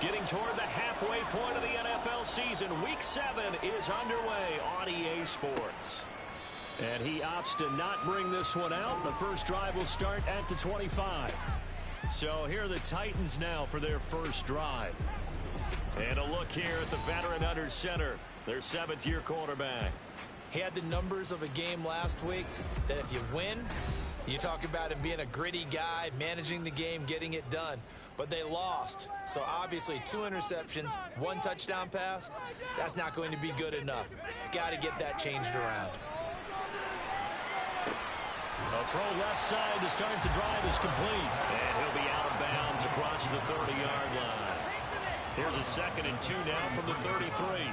Getting toward the halfway point of the NFL season. Week 7 is underway on EA Sports. And he opts to not bring this one out. The first drive will start at the 25. So here are the Titans now for their first drive. And a look here at the veteran under center, their 7th-year quarterback. He had the numbers of a game last week that if you win, you talk about him being a gritty guy, managing the game, getting it done. But they lost. So obviously 2 interceptions, 1 touchdown pass, that's not going to be good enough. Got to get that changed around. A throw left side to start the drive is complete. And he'll be out of bounds across the 30-yard line. Here's a 2nd and 2 now from the 33.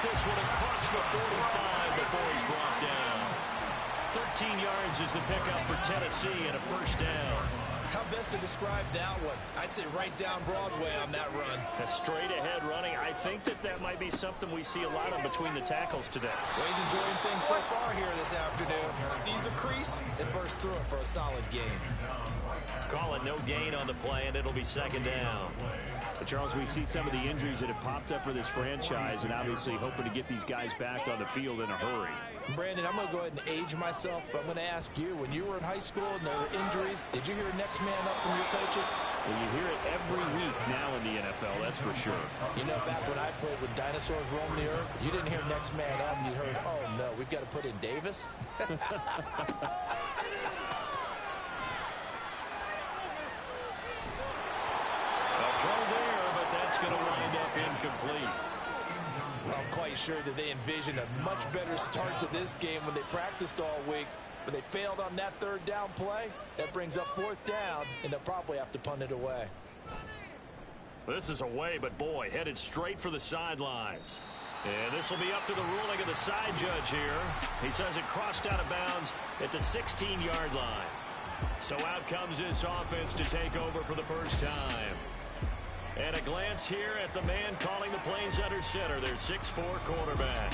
This one across the 45 before he's brought down. 13 yards is the pickup for Tennessee and a first down. How best to describe that one? I'd say right down Broadway on that run. A straight ahead running. I think that might be something we see a lot of between the tackles today. Well, he's enjoying things so far here this afternoon. Sees a crease and bursts through it for a solid gain. Call it no gain on the play, and it'll be 2nd down. But Charles, we see some of the injuries that have popped up for this franchise, and obviously hoping to get these guys back on the field in a hurry. Brandon, I'm going to go ahead and age myself, but I'm going to ask you, when you were in high school and there were injuries, did you hear next man up from your coaches? Well, you hear it every week now in the NFL, that's for sure. You know, back when I played with dinosaurs roaming the earth, you didn't hear next man up, you heard, oh no, we've got to put in Davis. That's going to wind up incomplete. I'm quite sure that they envisioned a much better start to this game when they practiced all week. But they failed on that 3rd down play. That brings up 4th down, and they'll probably have to punt it away. This is away, but boy, headed straight for the sidelines. And this will be up to the ruling of the side judge here. He says it crossed out of bounds at the 16-yard line. So out comes this offense to take over for the first time. And a glance here at the man calling the plays under center, their 6'4" quarterback.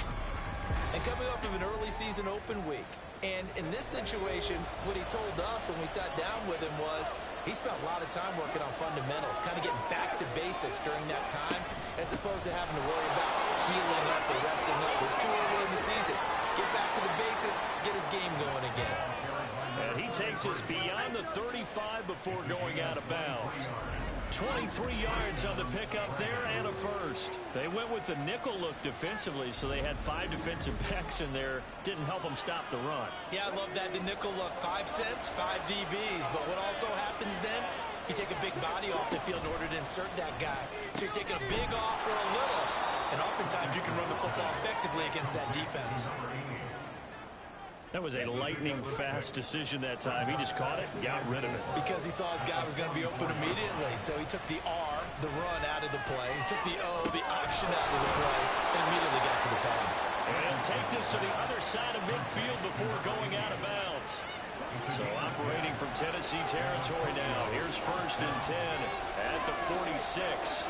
And coming off of an early season open week. And in this situation, what he told us when we sat down with him was he spent a lot of time working on fundamentals, kind of getting back to basics during that time, as opposed to having to worry about healing up or resting up. It's too early in the season. Get back to the basics, get his game going again. And he takes us beyond the 35 before going out of bounds. 23 yards on the pickup there and a first. They went with the nickel look defensively, so they had 5 defensive backs in there. Didn't help them stop the run. Yeah, I love that. The nickel look, 5 cents, 5 DBs. But what also happens then, you take a big body off the field in order to insert that guy. So you're taking a big off for a little. And oftentimes you can run the football effectively against that defense. That was a lightning-fast decision that time. He just caught it and got rid of it. Because he saw his guy was going to be open immediately. So he took the R, the run, out of the play. He took the O, the option, out of the play, and immediately got to the pass. And he'll take this to the other side of midfield before going out of bounds. So operating from Tennessee territory now. Here's 1st and 10 at the 46.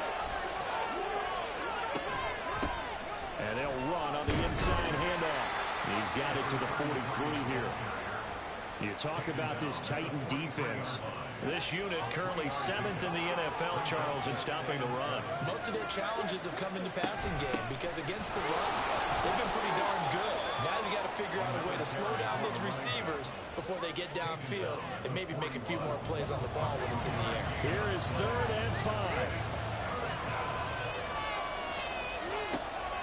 And they'll run on the inside handoff. He's got it to the 43 here. You talk about this Titan defense. This unit currently 7th in the NFL, Charles, in stopping the run. Most of their challenges have come in the passing game because against the run, they've been pretty darn good. Now you got to figure out a way to slow down those receivers before they get downfield and maybe make a few more plays on the ball when it's in the air. Here is 3rd and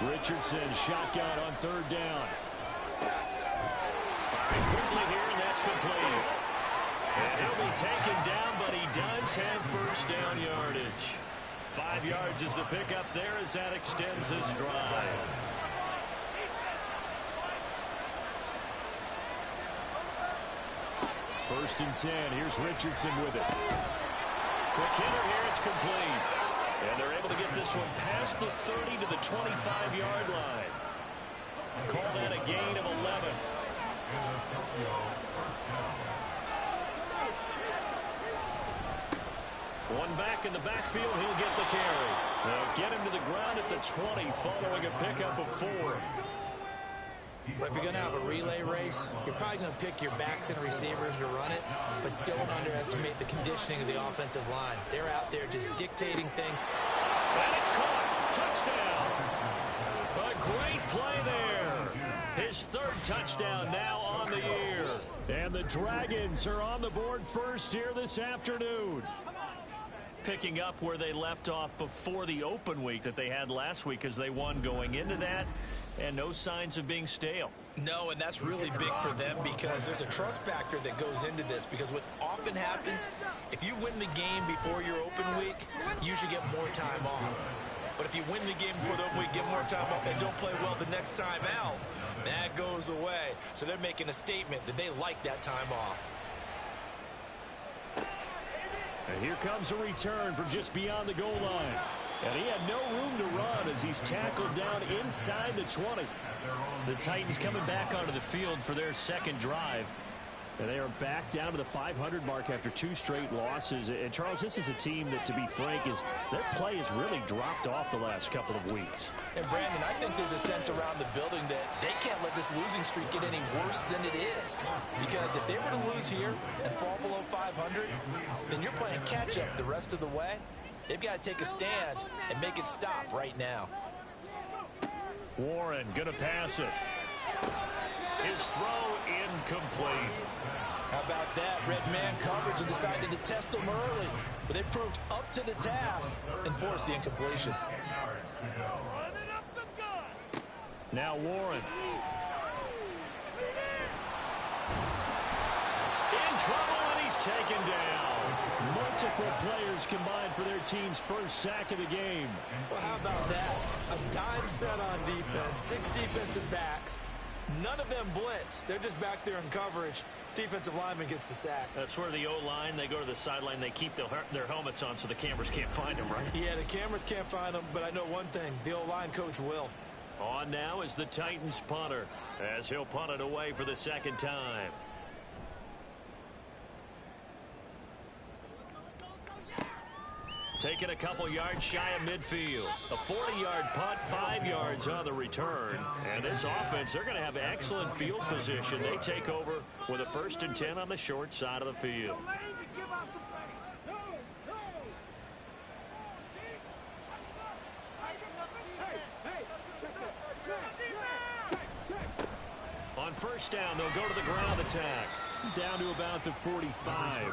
5. Richardson shotgun on 3rd down. Firing quickly here, and that's complete. And he'll be taken down, but he does have 1st down yardage. 5 yards is the pickup there as that extends this drive. First and 10. Here's Richardson with it. Quick hitter here. It's complete. And they're able to get this one past the 30 to the 25-yard line. Call that a gain of 11. One back in the backfield. He'll get the carry. They'll get him to the ground at the 20 following a pickup of 4. Well, if you're going to have a relay race, you're probably going to pick your backs and receivers to run it, but don't underestimate the conditioning of the offensive line. They're out there just dictating things. And it's caught. Touchdown. A great play there. His third touchdown now on the year. And the Dragons are on the board first here this afternoon. Picking up where they left off before the open week that they had last week, as they won going into that, and no signs of being stale. No, and that's really big for them because there's a trust factor that goes into this, because what often happens, if you win the game before your open week, you should get more time off. But if you win the game before the open week, get more time off, and don't play well the next time out, that goes away. So they're making a statement that they like that time off. And here comes a return from just beyond the goal line. And he had no room to run as he's tackled down inside the 20. The Titans coming back onto the field for their second drive. And they are back down to the 500 mark after 2 straight losses. And, Charles, this is a team that, to be frank, their play has really dropped off the last couple of weeks. And, Brandon, I think there's a sense around the building that they can't let this losing streak get any worse than it is. Because if they were to lose here and fall below 500, then you're playing catch-up the rest of the way. They've got to take a stand and make it stop right now. Warren going to pass it. His throw incomplete. How about that? Red man coverage and decided to test them early. But they proved up to the task and forced the incompletion. Now Warren. In trouble, and he's taken down. Multiple players combined for their team's first sack of the game. Well, how about that? A dime set on defense, 6 defensive backs. None of them blitz. They're just back there in coverage. Defensive lineman gets the sack. That's where the O-line, they go to the sideline, they keep their helmets on so the cameras can't find them, right? Yeah, the cameras can't find them, but I know one thing. The O-line coach will. On now is the Titans punter, as he'll punt it away for the second time. Taking a couple yards shy of midfield. A 40-yard punt, 5 yards on the return. And this offense, they're going to have excellent field position. They take over with a 1st and 10 on the short side of the field. On first down, they'll go to the ground attack. Down to about the 45.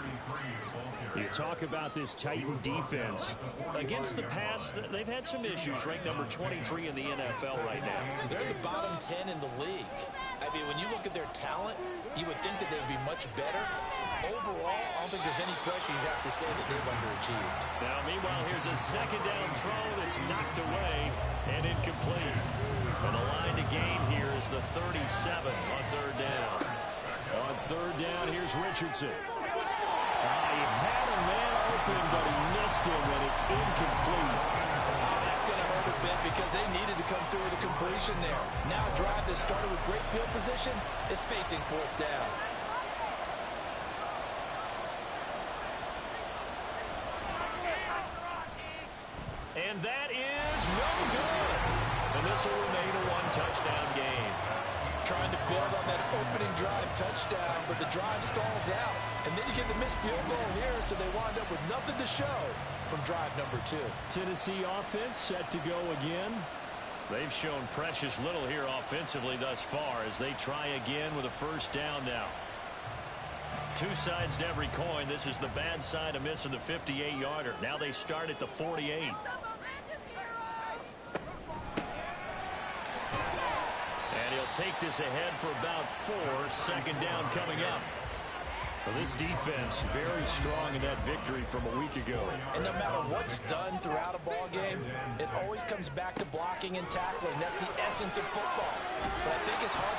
You talk about this Titan defense. Against the pass, they've had some issues. Ranked number 23 in the NFL right now. They're the bottom 10 in the league. I mean, when you look at their talent, you would think that they'd be much better. Overall, I don't think there's any question you'd have to say that they've underachieved. Now, meanwhile, here's a second down throw that's knocked away and incomplete. And the line to gain here is the 37 on third down. On third down, here's Richardson. He had a man open, but he missed him, and it's incomplete. That's going to hurt a bit because they needed to come through with a completion there. Now a drive that started with great field position is facing 4th down. And that is no good. And this will remain a 1-touchdown game. Trying to build on that opening drive touchdown, but the drive stalls out. And then you get the missed field goal here, so they wind up with nothing to show from drive number 2. Tennessee offense set to go again. They've shown precious little here offensively thus far as they try again with a first down now. 2 sides to every coin. This is the bad side of missing the 58-yarder. Now they start at the 48. And he'll take this ahead for about 4. Second down coming up. Well, this defense very strong in that victory from a week ago. And no matter what's done throughout a ball game, it always comes back to blocking and tackling. That's the essence of football. But I think it's hard.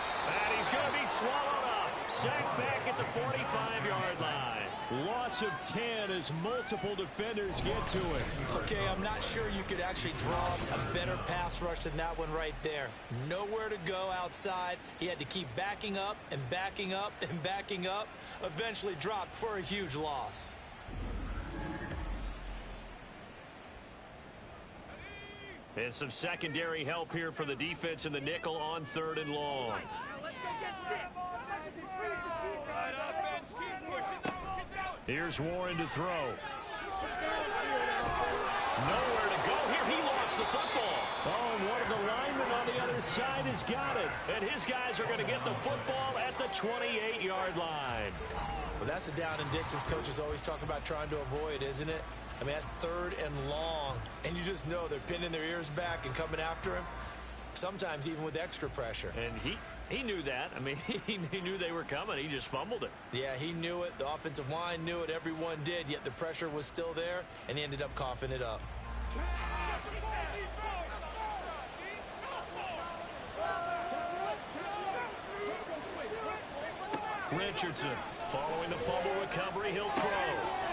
And he's going to be swallowed up. Sacked back at the 45-yard line. Loss of 10 as multiple defenders get to it. Okay, I'm not sure you could actually draw a better pass rush than that one right there. Nowhere to go outside. He had to keep backing up and backing up and backing up. Eventually dropped for a huge loss. And some secondary help here for the defense in the nickel on 3rd and long. Here's Warren to throw. Nowhere to go here. He lost the football. Oh, and one of the linemen on the other side has got it. And his guys are going to get the football at the 28-yard line. Well, that's a down and distance coaches always talk about trying to avoid, isn't it? I mean, that's 3rd and long, and you just know they're pinning their ears back and coming after him, sometimes even with extra pressure. And he knew that. I mean, he knew they were coming. He just fumbled it. Yeah, he knew it. The offensive line knew it. Everyone did, yet the pressure was still there, and he ended up coughing it up. Richardson, following the fumble recovery, he'll throw.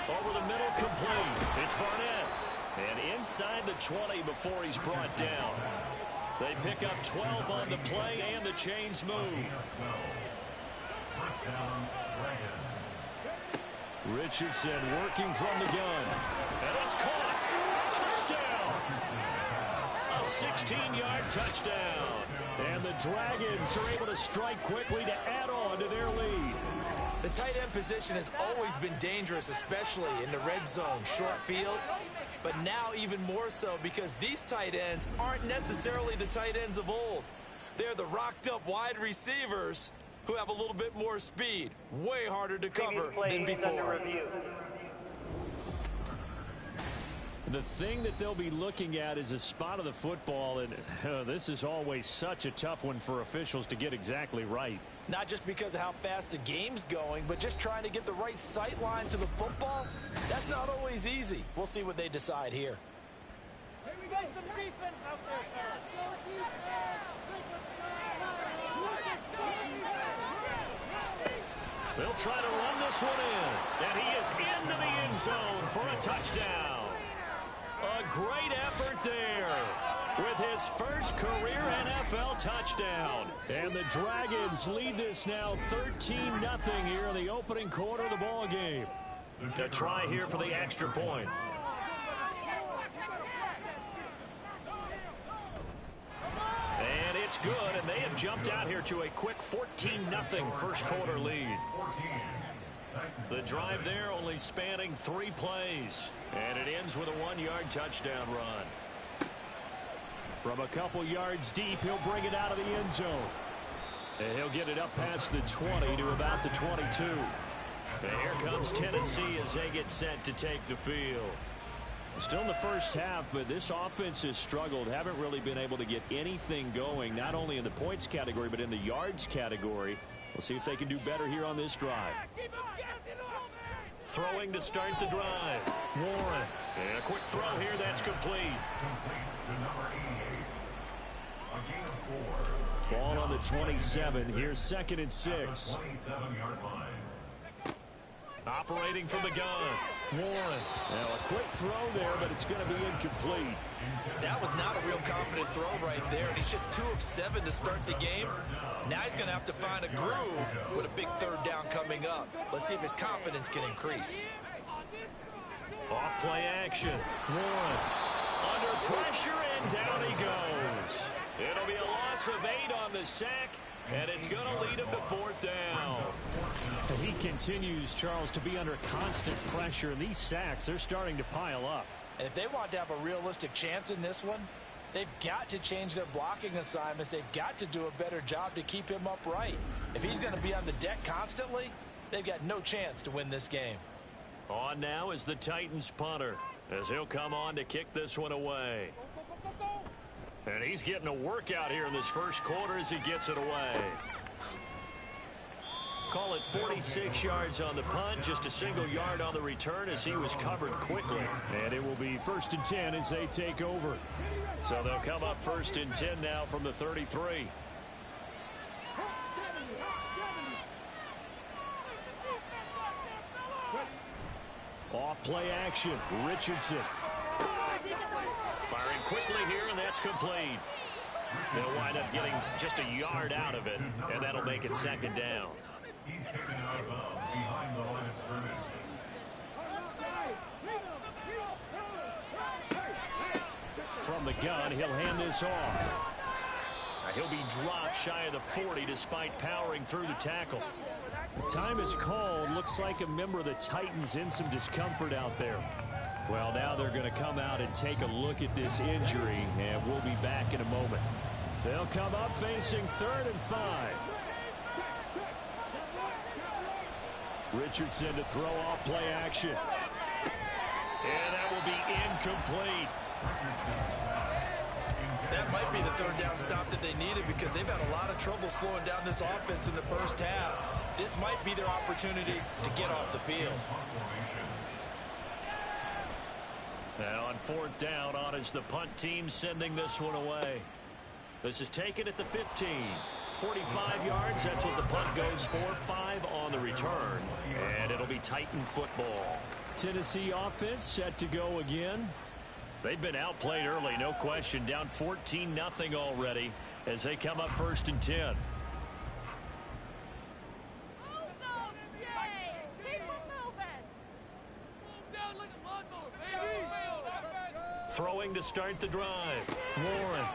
Over the middle, complete. It's Barnett. And inside the 20 before he's brought down. They pick up 12 on the play, and the chains move. Richardson working from the gun. And it's caught. Touchdown. A 16-yard touchdown. And the Dragons are able to strike quickly to add on to their lead. The tight end position has always been dangerous, especially in the red zone, short field. But now even more so because these tight ends aren't necessarily the tight ends of old. They're the rocked-up wide receivers who have a little bit more speed. Way harder to cover than before. The thing that they'll be looking at is a spot of the football, and this is always such a tough one for officials to get exactly right. Not just because of how fast the game's going, but just trying to get the right sight line to the football. That's not always easy. We'll see what they decide here. Hey, we got some defense out there, They'll try to run this one in. And he is into the end zone for a touchdown. A great effort there with his first career NFL touchdown. And the Dragons lead this now 13-0 here in the opening quarter of the ball game. To try here for the extra point. And it's good, and they have jumped out here to a quick 14-0 first quarter lead. The drive there only spanning 3 plays. And it ends with a 1-yard touchdown run. From a couple yards deep, he'll bring it out of the end zone. And he'll get it up past the 20 to about the 22. And here comes Tennessee as they get set to take the field. Still in the first half, but this offense has struggled. Haven't really been able to get anything going, not only in the points category, but in the yards category. We'll see if they can do better here on this drive. Throwing to start the drive. Warren. And a quick throw here that's complete. Ball on the 27. Here's 2nd and 6. Operating from the gun. Warren. Now a quick throw there, but it's going to be incomplete. That was not a real confident throw right there, and he's just 2 of 7 to start the game. Now he's going to have to find a groove with a big 3rd down coming up. Let's see if his confidence can increase. Off play action. Warren. Under pressure, and down he goes. It'll be a loss of 8 on the sack, and it's going to lead him to 4th down. He continues, Charles, to be under constant pressure, and these sacks, they're starting to pile up. And if they want to have a realistic chance in this one, they've got to change their blocking assignments. They've got to do a better job to keep him upright. If he's going to be on the deck constantly, they've got no chance to win this game. On now is the Titans punter, as he'll come on to kick this one away. And he's getting a workout here in this first quarter as he gets it away. Call it 46 yards on the punt, just a single yard on the return as he was covered quickly. And it will be 1st and 10 as they take over. So they'll come up 1st and 10 now from the 33. Off play action. Richardson. Firing quickly here, and that's complete. They'll wind up getting just a yard out of it, and that'll make it 2nd down. He's taken out of bounds behind the line of scrimmage. From the gun, he'll hand this off. He'll be dropped shy of the 40 despite powering through the tackle. Time is called. Looks like a member of the Titans in some discomfort out there. Well, now they're going to come out and take a look at this injury, and we'll be back in a moment. They'll come up facing 3rd and 5. Richardson to throw off play action. And that will be incomplete. That might be the 3rd down stop that they needed because they've had a lot of trouble slowing down this offense in the first half. This might be their opportunity to get off the field. Now on 4th down, on is the punt team sending this one away. This is taken at the 15. 45 yards, that's what the punt goes for. 5 on the return, and it'll be Titan football. Tennessee offense set to go again. They've been outplayed early, no question. Down 14-0 already as they come up 1st and 10. Throwing to start the drive. Warren.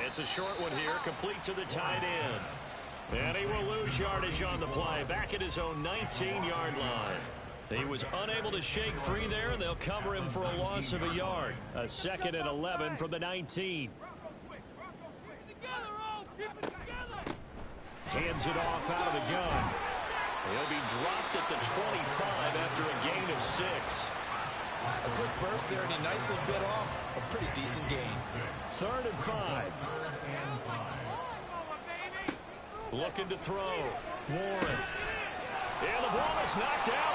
It's a short one here, complete to the tight end. And he will lose yardage on the play, back at his own 19-yard line. He was unable to shake free there, and they'll cover him for a loss of a yard. A 2nd and 11 from the 19. Hands it off out of the gun. He'll be dropped at the 25 after a gain of 6. A quick burst there, and he nicely bit off a pretty decent gain. 3rd and 5. Looking to throw. Warren. And the ball is knocked out.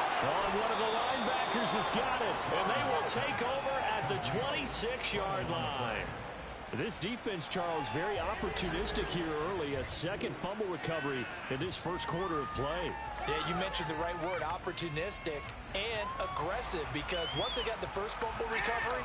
One of the linebackers has got it. And they will take over at the 26-yard line. This defense, Charles, very opportunistic here early. A 2nd fumble recovery in this 1st quarter of play. Yeah, you mentioned the right word, opportunistic and aggressive, because once they got the 1st fumble recovery,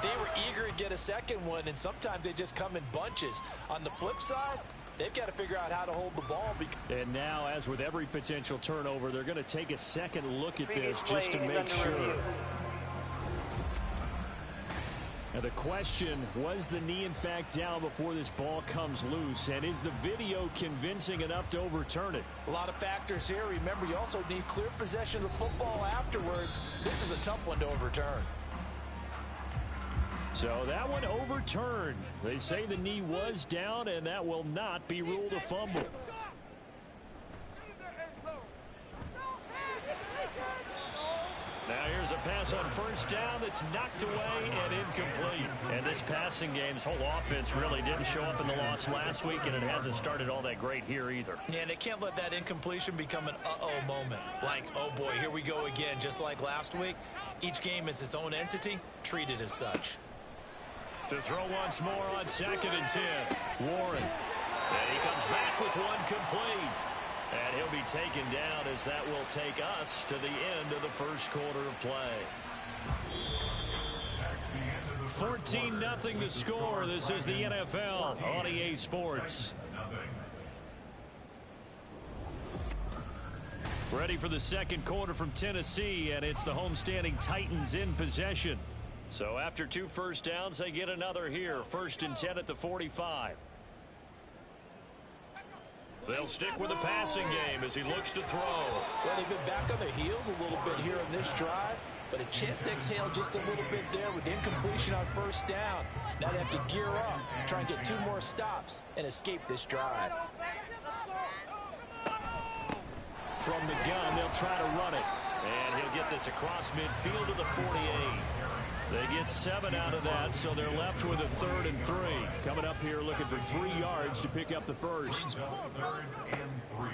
they were eager to get a 2nd one, and sometimes they just come in bunches. On the flip side, they've got to figure out how to hold the ball. And now, as with every potential turnover, they're going to take a second look at this just to make sure. Now the question, was the knee in fact down before this ball comes loose? And is the video convincing enough to overturn it? A lot of factors here. Remember, you also need clear possession of the football afterwards. This is a tough one to overturn. So that one overturned. They say the knee was down, and that will not be ruled a fumble. Now here's a pass on 1st down that's knocked away and incomplete. And this passing game's whole offense really didn't show up in the loss last week, and it hasn't started all that great here either. Yeah, and they can't let that incompletion become an uh-oh moment. Like, oh boy, here we go again, just like last week. Each game is its own entity, treated as such. To throw once more on 2nd and 10. Warren. And he comes back with one complete. And he'll be taken down as that will take us to the end of the 1st quarter of play. 14-0 the score. This is the NFL on EA Sports. Ready for the 2nd quarter from Tennessee, and it's the homestanding Titans in possession. So after 2 first downs, they get another here. 1st and 10 at the 45. They'll stick with the passing game as he looks to throw. Well, they've been back on their heels a little bit here in this drive, but a chance to exhale just a little bit there with incompletion on 1st down. Now they have to gear up, try and get 2 more stops, and escape this drive. From the gun, they'll try to run it. And he'll get this across midfield to the 48. They get 7 out of that, so they're left with a 3rd and 3. Coming up here looking for 3 yards to pick up the 1st.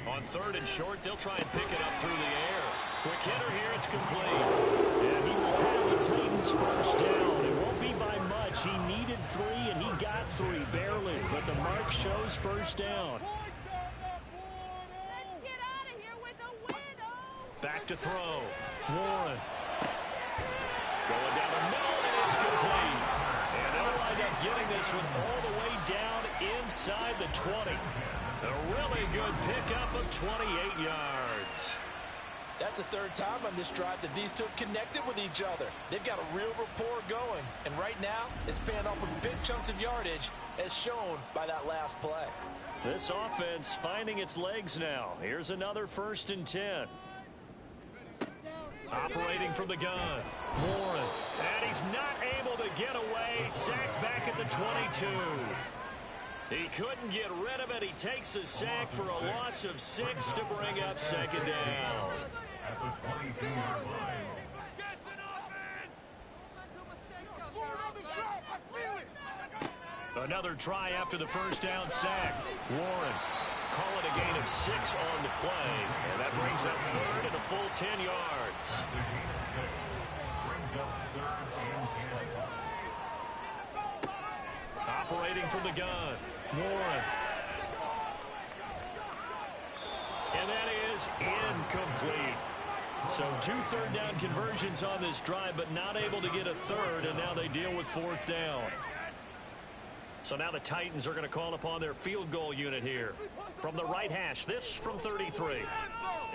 On 3rd and short, they'll try and pick it up through the air. Quick hitter here, it's complete. And he will have the Titans 1st down. It won't be by much. He needed 3, and he got 3, barely. But the mark shows 1st down. Back to throw. Warren. Going down the middle, and it's complete. And they'll wind up getting this one all the way down inside the 20. A really good pickup of 28 yards. That's the third time on this drive that these two have connected with each other. They've got a real rapport going, and right now it's paying off with big chunks of yardage as shown by that last play. This offense finding its legs now. Here's another 1st and 10. Operating from the gun, Warren, and he's not able to get away. Sacked back at the 22. He couldn't get rid of it. He takes a sack for a loss of 6 to bring up 2nd down. At the 22-yard line. Another try after the 1st down sack. Warren, call it a gain of 6 on the play. And that brings up 3rd and a full 10 yards. That's a gain of 6. Brings up 3rd and 10. Operating from the gun, Warren. And that is incomplete. So 2 3rd down conversions on this drive, but not able to get a 3rd, and now they deal with 4th down. So now the Titans are going to call upon their field goal unit here. From the right hash, this from 33.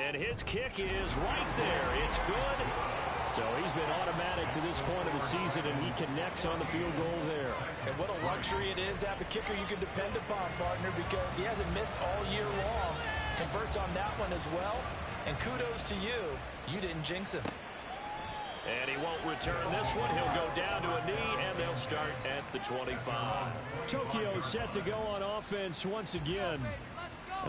And his kick is right there. It's good. So he's been automatic to this point of the season, and he connects on the field goal there. And what a luxury it is to have a kicker you can depend upon, partner, because he hasn't missed all year long. Converts on that one as well. And kudos to you. You didn't jinx him. And he won't return this one. He'll go down to a knee, and they'll start at the 25. Tokyo set to go on offense once again.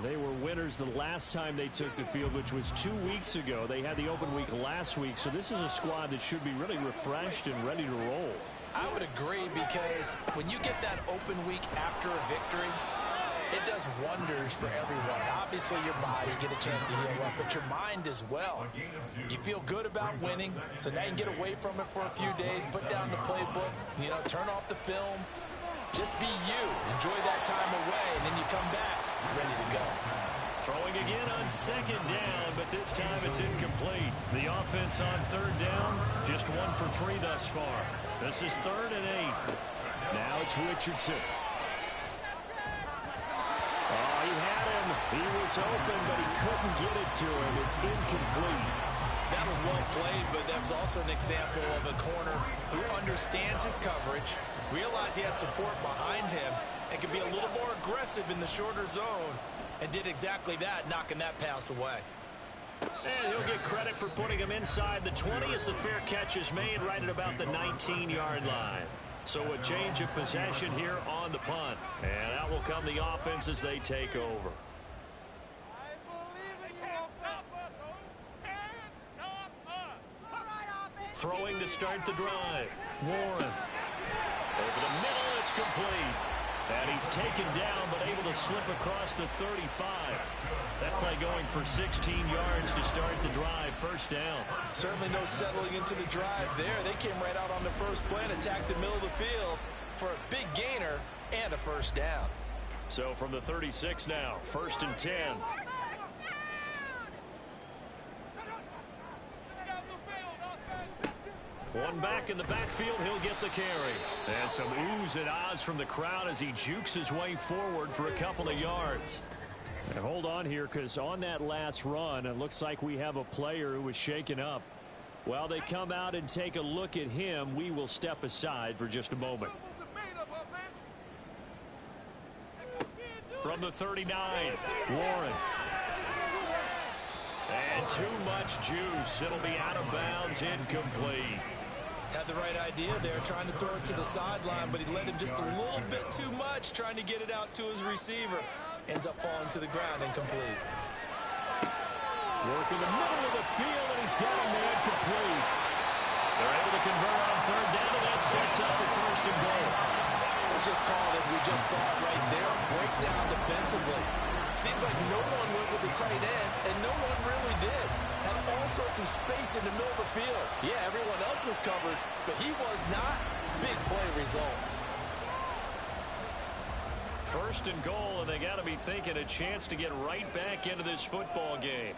They were winners the last time they took the field, which was 2 weeks ago. They had the open week last week, so this is a squad that should be really refreshed and ready to roll. I would agree, because when you get that open week after a victory, it does wonders for everyone. Obviously, your body, get a chance to heal up, but your mind as well. You feel good about winning, so now you can get away from it for a few days, put down the playbook, turn off the film. Just be you. Enjoy that time away, and then you come back ready to go. Throwing again on 2nd down, but this time it's incomplete. The offense on 3rd down, just 1 for 3 thus far. This is 3rd and 8. Now it's Richardson. Oh, he had him. He was open, but he couldn't get it to him. It's incomplete. That was well played, but that was also an example of a corner who understands his coverage, realized he had support behind him, and could be a little more aggressive in the shorter zone, and did exactly that, knocking that pass away. And he'll get credit for putting him inside the 20 as the fair catch is made right at about the 19-yard line. So a change of possession here on the punt. And out will come the offense as they take over. Throwing to start the drive. Warren. Over the middle, it's complete. And he's taken down, but able to slip across the 35. That play going for 16 yards to start the drive. 1st down. Certainly no settling into the drive there. They came right out on the first play and attacked the middle of the field for a big gainer and a 1st down. So from the 36 now, 1st and 10. One back in the backfield, he'll get the carry. And some oohs and ahs from the crowd as he jukes his way forward for a couple of yards. And hold on here, because on that last run, it looks like we have a player who was shaken up. While they come out and take a look at him, we will step aside for just a moment. From the 39, Warren. And too much juice. It'll be out of bounds, incomplete. Had the right idea there, trying to throw it to the sideline, but he let him just a little bit too much, trying to get it out to his receiver. Ends up falling to the ground, incomplete. Working the middle of the field, and he's got a man complete. They're able to convert on 3rd down, and that sets up the 1st and goal. It's just called, as we just saw it right there, a breakdown defensively. Seems like no one went with the tight end, and no one really did. Had all sorts of space in the middle of the field. Yeah, everyone else was covered, but he was not. Big play results. 1st and goal, and they got to be thinking a chance to get right back into this football game.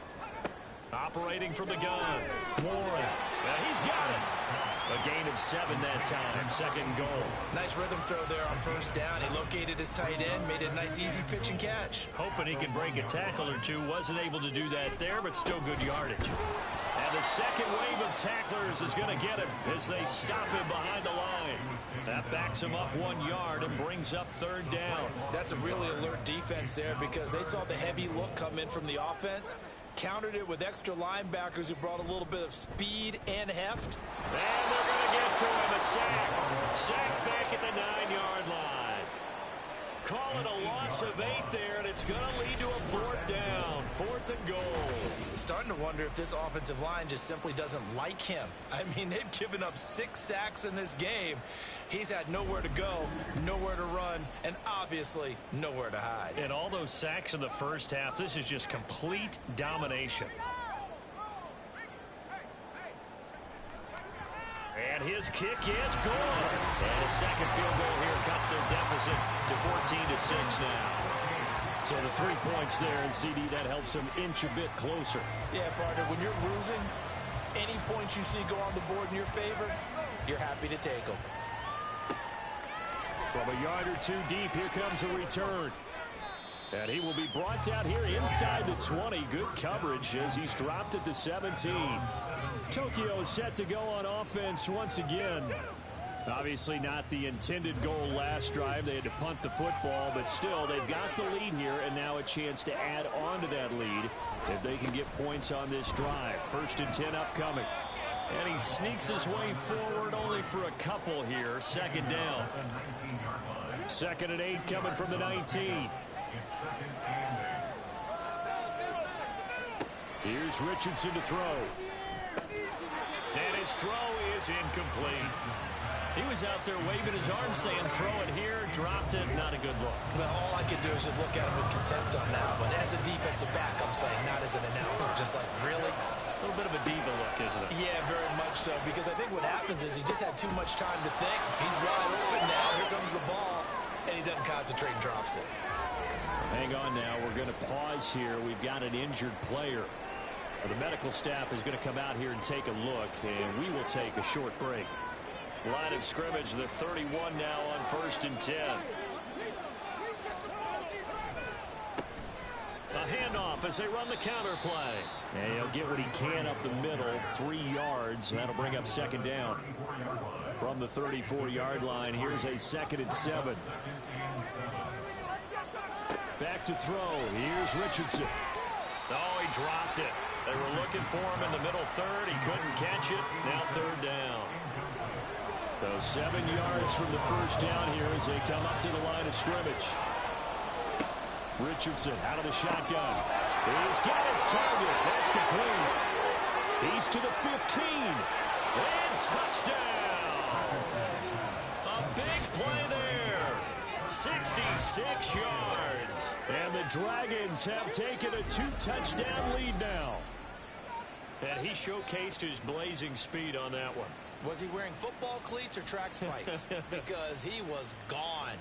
Operating from the gun. Warren. He's got it. A gain of 7 that time. Second goal. Nice rhythm throw there on first down. He located his tight end, made it a nice easy pitch and catch. Hoping he could break a tackle or two. Wasn't able to do that there, but still good yardage. And the second wave of tacklers is going to get him as they stop him behind the line. That backs him up 1 yard and brings up third down. That's a really alert defense there because they saw the heavy look come in from the offense, countered it with extra linebackers who brought a little bit of speed and heft. And they're going to get to him. A sack. Sack back at the 9-yard line. Call it a loss of 8 there, and it's going to lead to a fourth down. 4th and goal. I'm starting to wonder if this offensive line just simply doesn't like him. I mean, they've given up 6 sacks in this game. He's had nowhere to go, nowhere to run, and obviously nowhere to hide. And all those sacks in the first half, this is just complete domination. And his kick is good. And a second field goal here cuts their deficit to 14-6 now. So the 3 points there, and CD, that helps them inch a bit closer. Yeah, partner, when you're losing, any points you see go on the board in your favor, you're happy to take them. From a yard or 2 deep, here comes a return. And he will be brought down here inside the 20. Good coverage as he's dropped at the 17. Tokyo set to go on offense once again. Obviously not the intended goal last drive. They had to punt the football, but still they've got the lead here, and now a chance to add on to that lead if they can get points on this drive. 1st and 10 upcoming. And he sneaks his way forward only for a couple here. 2nd down. 2nd and 8 coming from the 19. Here's Richardson to throw. And his throw is incomplete. He was out there waving his arms saying throw it here, dropped it, not a good look. Well, all I can do is just look at him with contempt on that one. As a defensive back, I'm saying, not as an announcer. Just like, really? A little bit of a diva look, isn't it? Yeah, very much so, because I think what happens is he just had too much time to think. He's wide open now. Here comes the ball, and he doesn't concentrate and drops it. Hang on now. We're going to pause here. We've got an injured player. The medical staff is going to come out here and take a look, and we will take a short break. Line of scrimmage, the 31 now on 1st and 10. A handoff as they run the counter play. And he'll get what he can up the middle, 3 yards. That'll bring up 2nd down. From the 34-yard line, here's a 2nd and 7. Back to throw. Here's Richardson. Oh, he dropped it. They were looking for him in the middle 3rd. He couldn't catch it. Now 3rd down. So 7 yards from the 1st down here as they come up to the line of scrimmage. Richardson out of the shotgun. He's got his target. That's complete. He's to the 15. And touchdown. A big play there. 66 yards. And the Dragons have taken a 2-touchdown lead now. And he showcased his blazing speed on that one. Was he wearing football cleats or track spikes? Because he was gone.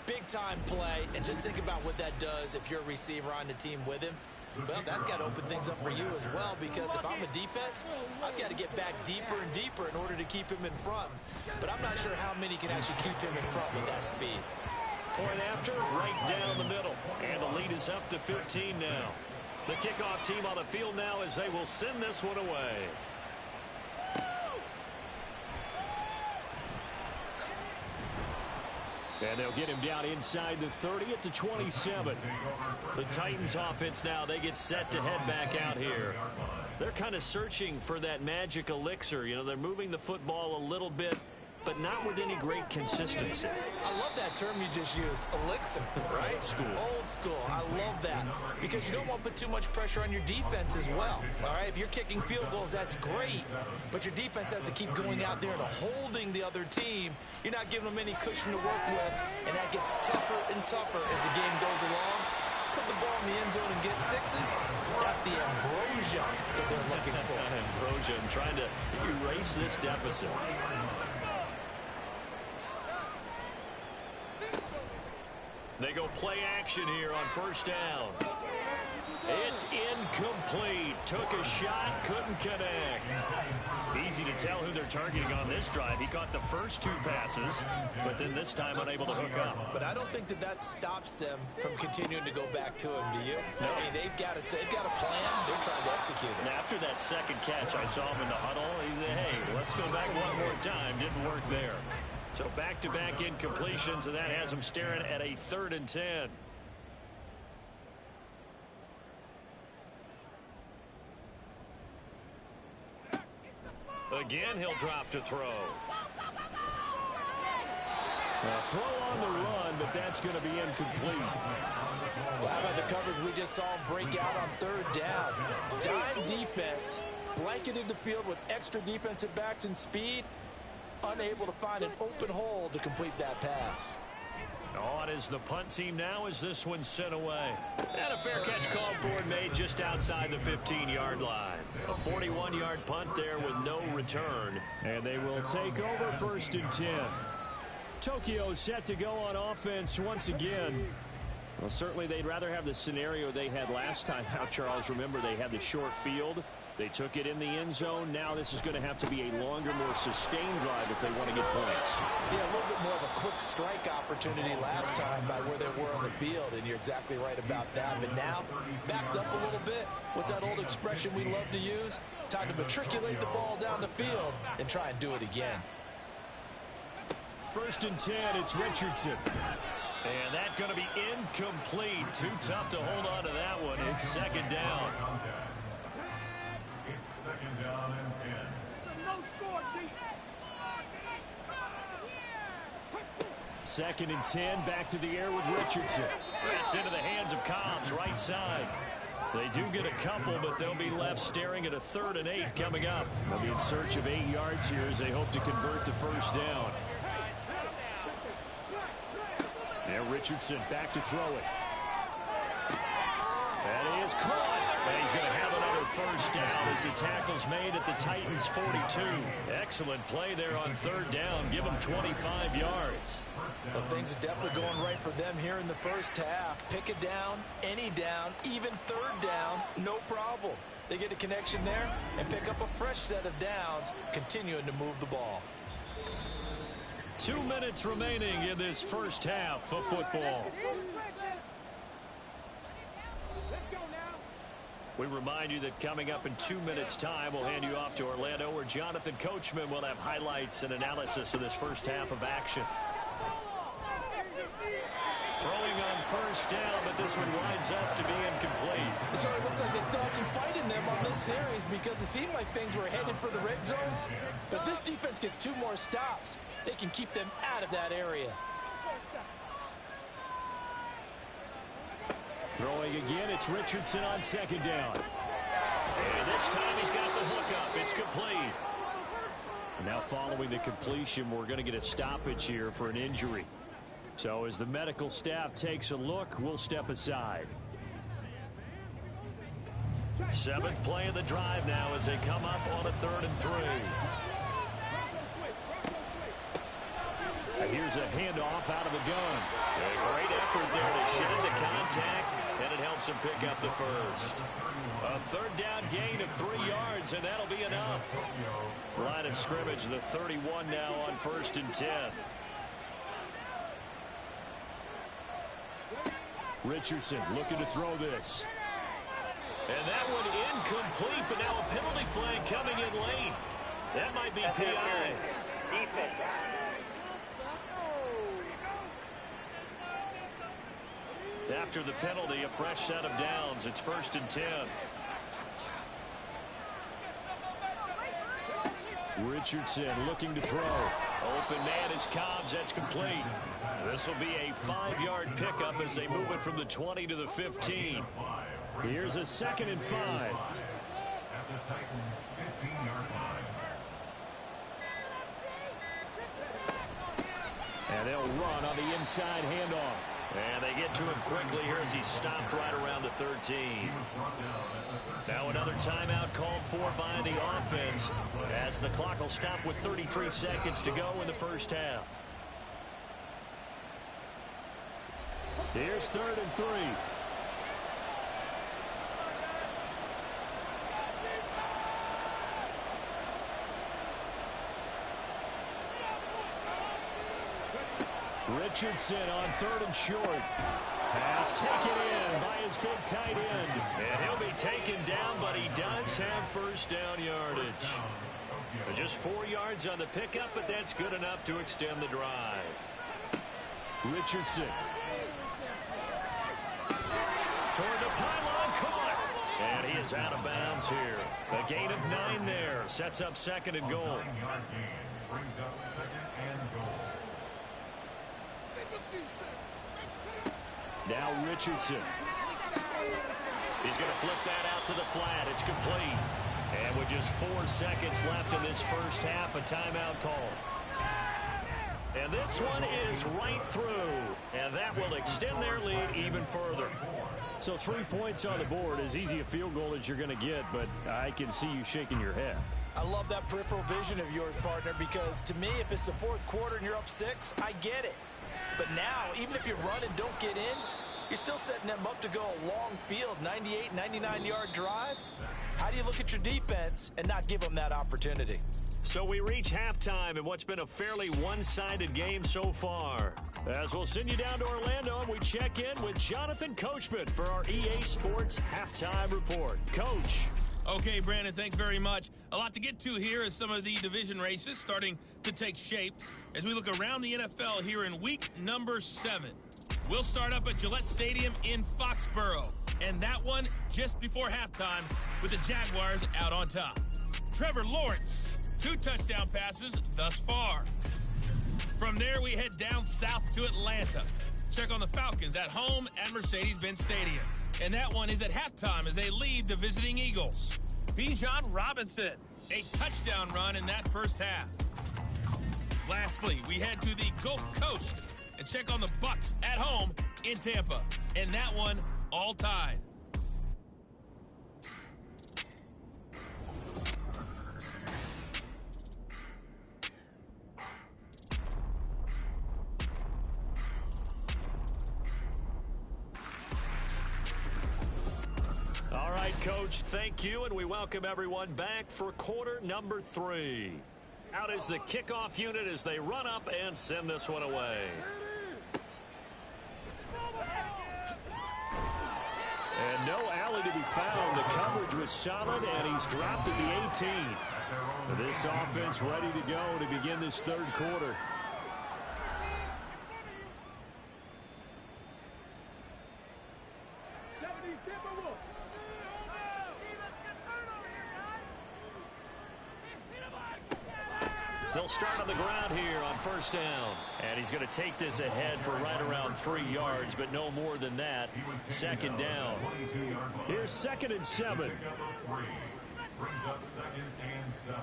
Big-time play, and just think about what that does if you're a receiver on the team with him. Well, that's got to open things up for you as well, because if I'm a defense, I've got to get back deeper and deeper in order to keep him in front. But I'm not sure how many can actually keep him in front with that speed. Point after, right down the middle. And the lead is up to 15 now. The kickoff team on the field now as they will send this one away. And they'll get him down inside the 30 at the 27. The Titans offense now, they get set to head back out here. They're kind of searching for that magic elixir. You know, they're moving the football a little bit, but not with any great consistency. I love that term you just used, elixir, right? Old school. Old school. I love that because you don't want to put too much pressure on your defense as well. All right, if you're kicking field goals, that's great, but your defense has to keep going out there and holding the other team. You're not giving them any cushion to work with, and that gets tougher and tougher as the game goes along. Put the ball in the end zone and get 6s. That's the ambrosia that they're looking for. Ambrosia, and trying to erase this deficit. They go play action here on 1st down. It's incomplete. Took a shot, couldn't connect. Easy to tell who they're targeting on this drive. He caught the first 2 passes, but then this time unable to hook up. But I don't think that stops them from continuing to go back to him, do you? No. I mean, they've got a plan. They're trying to execute it. And after that second catch, I saw him in the huddle. He said, hey, let's go back one more time. Didn't work there. So back-to-back incompletions, and that has him staring at a 3rd and 10. Again, he'll drop to throw. A throw on the run, but that's going to be incomplete. Well, how about the coverage we just saw him break out on 3rd down? Dime defense, blanketed the field with extra defensive backs and speed, unable to find an open hole to complete that pass. On is the punt team now as this one's sent away. And a fair catch called for and made just outside the 15-yard line. A 41-yard punt there with no return. And they will take over 1st and 10. Tokyo set to go on offense once again. Well, certainly they'd rather have the scenario they had last time out, Charles. Remember, they had the short field. They took it in the end zone. Now this is going to have to be a longer, more sustained drive if they want to get points. Yeah, a little bit more of a quick strike opportunity last time by where they were on the field, and you're exactly right about that. But now, backed up a little bit. What's that old expression we love to use? Time to matriculate the ball down the field and try and do it again. 1st and 10, it's Richardson. And that's going to be incomplete. Too tough to hold on to that one. It's 2nd down. It's 2nd down and 10. No score, Keith. 2nd and 10, back to the air with Richardson. That's into the hands of Cobbs, right side. They do get a couple, but they'll be left staring at a 3rd and 8 coming up. They'll be in search of 8 yards here as they hope to convert the 1st down. Now Richardson back to throw it. And he is caught. And he's going to have another 1st down as the tackle's made at the Titans' 42. Excellent play there on 3rd down. Give them 25 yards. Well, things are definitely going right for them here in the 1st half. Pick a down, any down, even 3rd down, no problem. They get a connection there and pick up a fresh set of downs, continuing to move the ball. 2 minutes remaining in this 1st half of football. We remind you that coming up in 2 minutes' time, we'll hand you off to Orlando, where Jonathan Coachman will have highlights and analysis of this 1st half of action. Throwing on 1st down, but this one winds up to be incomplete. It certainly looks like they still have some fight in them on this series because it seemed like things were headed for the red zone. But this defense gets 2 more stops. They can keep them out of that area. Throwing again, it's Richardson on 2nd down. And this time he's got the hookup. It's complete. Now following the completion, we're going to get a stoppage here for an injury. So as the medical staff takes a look, we'll step aside. 7th play of the drive now as they come up on a 3rd and 3. Here's a handoff out of the gun. A great effort there to shed the contact, and it helps him pick up the 1st. A 3rd down gain of 3 yards, and that'll be enough. Line of scrimmage, the 31 now on 1st and 10. Richardson looking to throw this. And that one incomplete, but now a penalty flag coming in late. That might be PI. Defense. After the penalty, a fresh set of downs. It's 1st and 10. Richardson looking to throw. Open man is Cobbs. That's complete. This will be a 5-yard pickup as they move it from the 20 to the 15. Here's a 2nd and 5. At the Titans' 15-yard line. And they'll run on the inside handoff. And they get to him quickly here as he's stopped right around the 13. Now another timeout called for by the offense as the clock will stop with 33 seconds to go in the 1st half. Here's 3rd and 3. Richardson on 3rd and short. Pass taken in by his big tight end. And he'll be taken down, but he does have first down yardage. Just 4 yards on the pickup, but that's good enough to extend the drive. Richardson. Toward the pylon, caught. And he is out of bounds here. A gain of 9 there. Sets up 2nd and goal. 9-yard gain brings up 2nd and goal. Now Richardson. He's going to flip that out to the flat. It's complete. And with just 4 seconds left in this first half, a timeout call. And this one is right through. And that will extend their lead even further. So 3 points on the board, as easy a field goal as you're going to get, but I can see you shaking your head. I love that peripheral vision of yours, partner, because to me, if it's the 4th quarter and you're up 6, I get it. But now, even if you run and don't get in, you're still setting them up to go a long field, 98, 99-yard drive. How do you look at your defense and not give them that opportunity? So we reach halftime in what's been a fairly one-sided game so far. As we'll send you down to Orlando, and we check in with Jonathan Coachman for our EA Sports Halftime Report. Coach. Okay, Brandon, thanks very much. A lot to get to here as some of the division races starting to take shape as we look around the NFL here in week number 7. We'll start up at Gillette Stadium in Foxborough, and that one just before halftime with the Jaguars out on top. Trevor Lawrence, 2 touchdown passes thus far. From there, we head down south to Atlanta. Check on the Falcons at home at Mercedes-Benz Stadium. And that one is at halftime as they lead the visiting Eagles. Bijan Robinson, a touchdown run in that first half. Lastly, we head to the Gulf Coast and check on the Bucs at home in Tampa. And that one all tied. All right, Coach, thank you, and we welcome everyone back for quarter number 3. Out is the kickoff unit as they run up and send this one away. And no alley to be found. The coverage was solid, and he's dropped at the 18. This offense ready to go to begin this 3rd quarter. They'll start on the ground here on first down. And he's going to take this ahead for right around 3 yards, but no more than that. 2nd down. Here's 2nd and 7. Brings up 2nd and 7.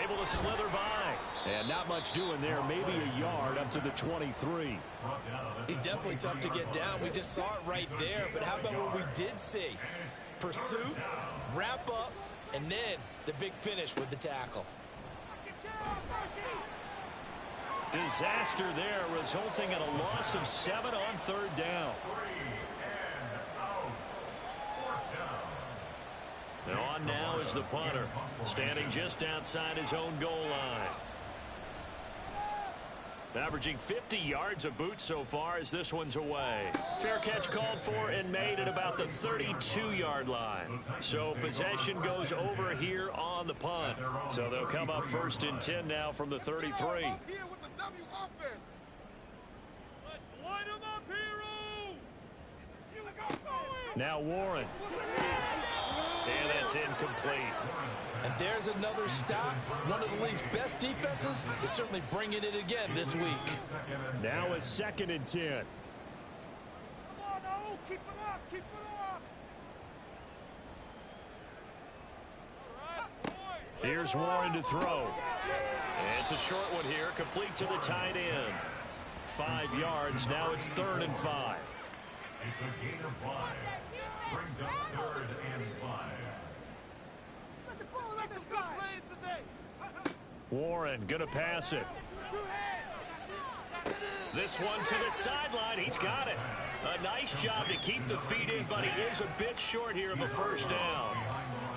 Able to slither by. And not much doing there. Maybe a yard up to the 23. He's definitely tough to get down. We just saw it right there. But how about what we did see? Pursuit, wrap up, and then the big finish with the tackle. Disaster there, resulting in a loss of 7 on 3rd down. Now on now is the punter, standing just outside his own goal line. Averaging 50 yards a boot so far as this one's away. Fair catch called for and made at about the 32-yard line. So possession goes over here on the punt. So they'll come up 1st and 10 now from the 33. Let's light him up, hero! Now Warren. And that's incomplete. And there's another stop. One of the league's best defenses is certainly bringing it again this week. Now a 2nd and 10. Come on, no, keep it up, keep it up. Here's Warren to throw. And it's a short one here, complete to the tight end. 5 yards, now it's 3rd and 5. It's a gain of 5. Brings up 3rd and 5. Warren gonna pass it. This one to the sideline. He's got it. A nice job to keep the feet in, but he is a bit short here of a first down.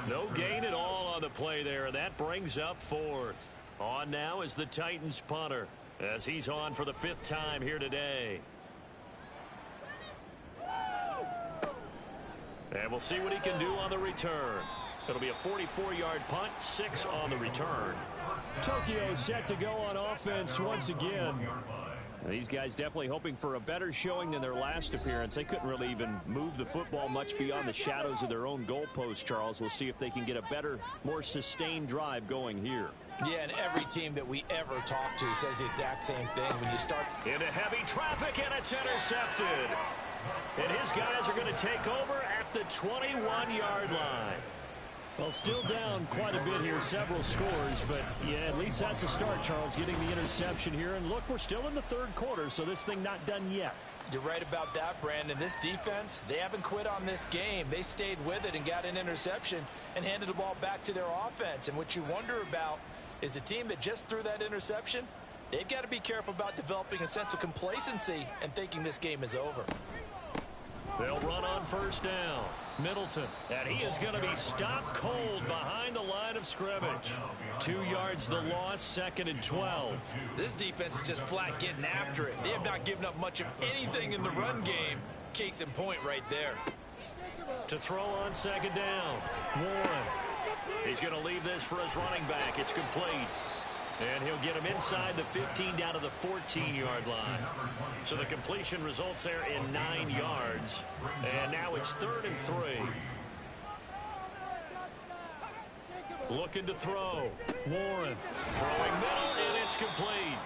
No gain at all on the play there, and that brings up 4th. On now is the Titans punter, as he's on for the 5th time here today. And we'll see what he can do on the return. It'll be a 44-yard punt, 6 on the return. Tokyo set to go on offense once again. These guys definitely hoping for a better showing than their last appearance. They couldn't really even move the football much beyond the shadows of their own goalpost, Charles. We'll see if they can get a better, more sustained drive going here. Yeah, and every team that we ever talk to says the exact same thing. When you start into heavy traffic, and it's intercepted. And his guys are going to take over at the 21-yard line. Well, still down quite a bit here, several scores, but yeah, at least that's a start, Charles, getting the interception here. And look, we're still in the 3rd quarter, so this thing not done yet. You're right about that, Brandon. This defense, they haven't quit on this game. They stayed with it and got an interception and handed the ball back to their offense. And what you wonder about is the team that just threw that interception, they've got to be careful about developing a sense of complacency and thinking this game is over. They'll run on 1st down. Middleton, and he is going to be stopped cold behind the line of scrimmage. 2 yards the loss, 2nd and 12. This defense is just flat getting after it. They have not given up much of anything in the run game. Case in point right there. To throw on 2nd down. Warren. He's going to leave this for his running back. It's complete. And he'll get him inside the 15 down to the 14-yard line. So the completion results there in 9 yards. And now it's 3rd and 3. Looking to throw. Warren throwing middle, and it's complete.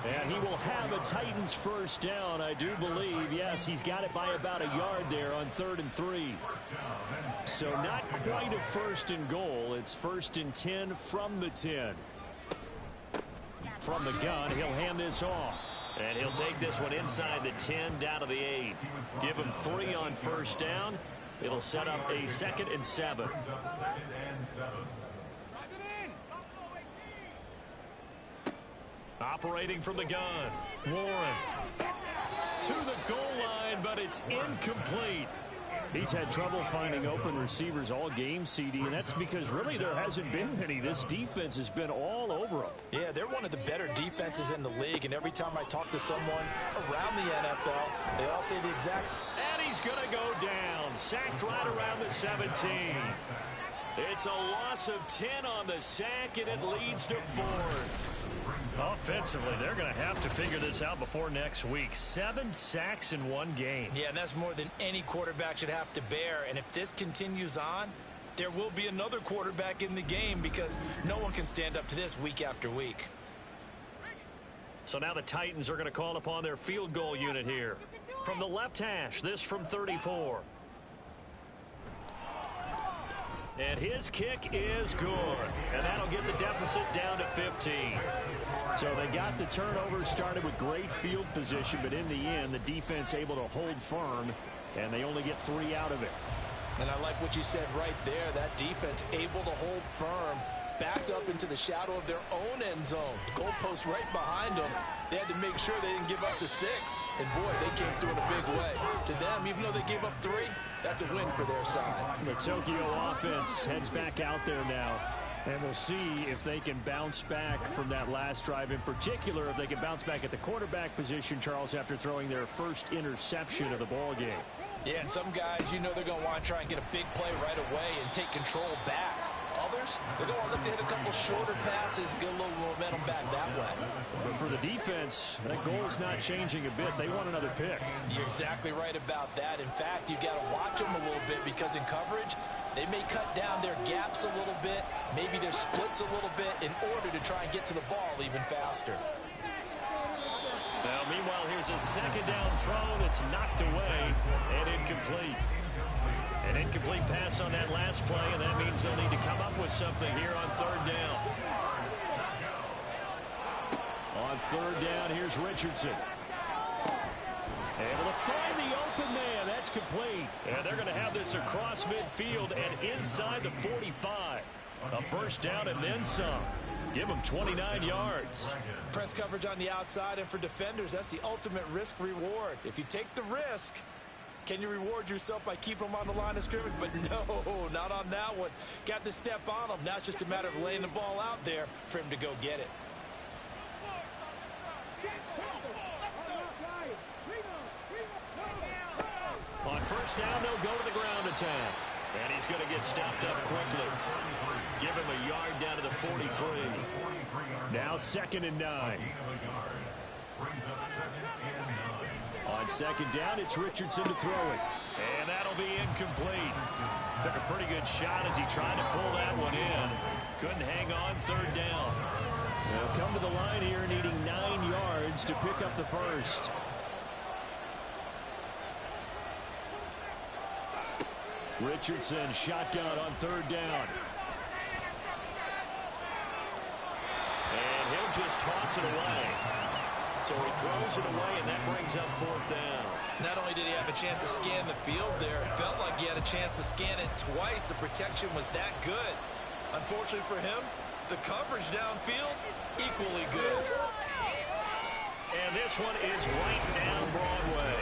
And he will have a Titans 1st down, I do believe. Yes, he's got it by about a yard there on 3rd and 3. So not quite a 1st and goal. It's 1st and 10 from the 10. From the gun, he'll hand this off. And he'll take this one inside the 10 down to the 8. Give him 3 on 1st down. It'll set up a 2nd and 7. Operating from the gun. Warren to the goal line, but it's incomplete. He's had trouble finding open receivers all game, CD, and that's because really there hasn't been many. This defense has been all over them. Yeah, they're one of the better defenses in the league, and every time I talk to someone around the NFL, they all say the exact... And he's going to go down. Sacked right around the 17. It's a loss of 10 on the sack, and it leads to 4th. Offensively, they're going to have to figure this out before next week. 7 sacks in one game. Yeah, and that's more than any quarterback should have to bear. And if this continues on, there will be another quarterback in the game because no one can stand up to this week after week. So now the Titans are going to call upon their field goal unit here. From the left hash, this from 34. And his kick is good. And that'll get the deficit down to 15. So they got the turnover started with great field position, but in the end, the defense able to hold firm, and they only get 3 out of it. And I like what you said right there. That defense able to hold firm, backed up into the shadow of their own end zone. The goalpost right behind them. They had to make sure they didn't give up the 6. And boy, they came through in a big way. To them, even though they gave up 3, that's a win for their side. The Tokyo offense heads back out there now. And we'll see if they can bounce back from that last drive. In particular, if they can bounce back at the quarterback position, Charles, after throwing their first interception of the ball game. Yeah, and some guys, you know they're going to want to try and get a big play right away and take control back. Others, they're going to look to hit a couple shorter passes, get a little momentum back that way. But for the defense, that goal is not changing a bit. They want another pick. You're exactly right about that. In fact, you've got to watch them a little bit because in coverage, they may cut down their gaps a little bit, maybe their splits a little bit in order to try and get to the ball even faster. Now, meanwhile, here's a 2nd down throw that's knocked away and incomplete. An incomplete pass on that last play, and that means they'll need to come up with something here on 3rd down. On 3rd down, here's Richardson. Able to find the open man. That's complete. And they're going to have this across midfield and inside the 45. A 1st down and then some. Give them 29 yards. Press coverage on the outside, and for defenders, that's the ultimate risk reward. If you take the risk, can you reward yourself by keeping them on the line of scrimmage? But no, not on that one. Got to step on them. Now it's just a matter of laying the ball out there for him to go get it. On first down, they'll go to the ground attack. And he's going to get stopped up quickly. Give him a yard down to the 43. Now 2nd and 9. On 2nd down, it's Richardson to throw it. And that'll be incomplete. Took a pretty good shot as he tried to pull that one in. Couldn't hang on 3rd down. They'll come to the line here needing 9 yards to pick up the first. Richardson shotgun on 3rd down. And he'll just toss it away. So he throws it away, and that brings up 4th down. Not only did he have a chance to scan the field there, it felt like he had a chance to scan it twice. The protection was that good. Unfortunately for him, the coverage downfield, equally good. And this one is right down Broadway.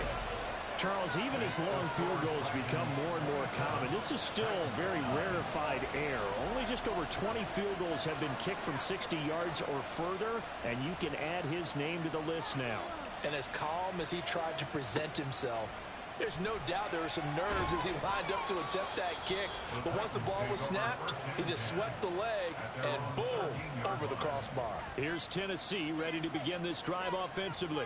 Charles, even as long field goals become more and more common, this is still very rarefied air. Only just over 20 field goals have been kicked from 60 yards or further, and you can add his name to the list now. And as calm as he tried to present himself, there's no doubt there were some nerves as he lined up to attempt that kick. But once the ball was snapped, he just swept the leg and boom, over the crossbar. Here's Tennessee ready to begin this drive offensively.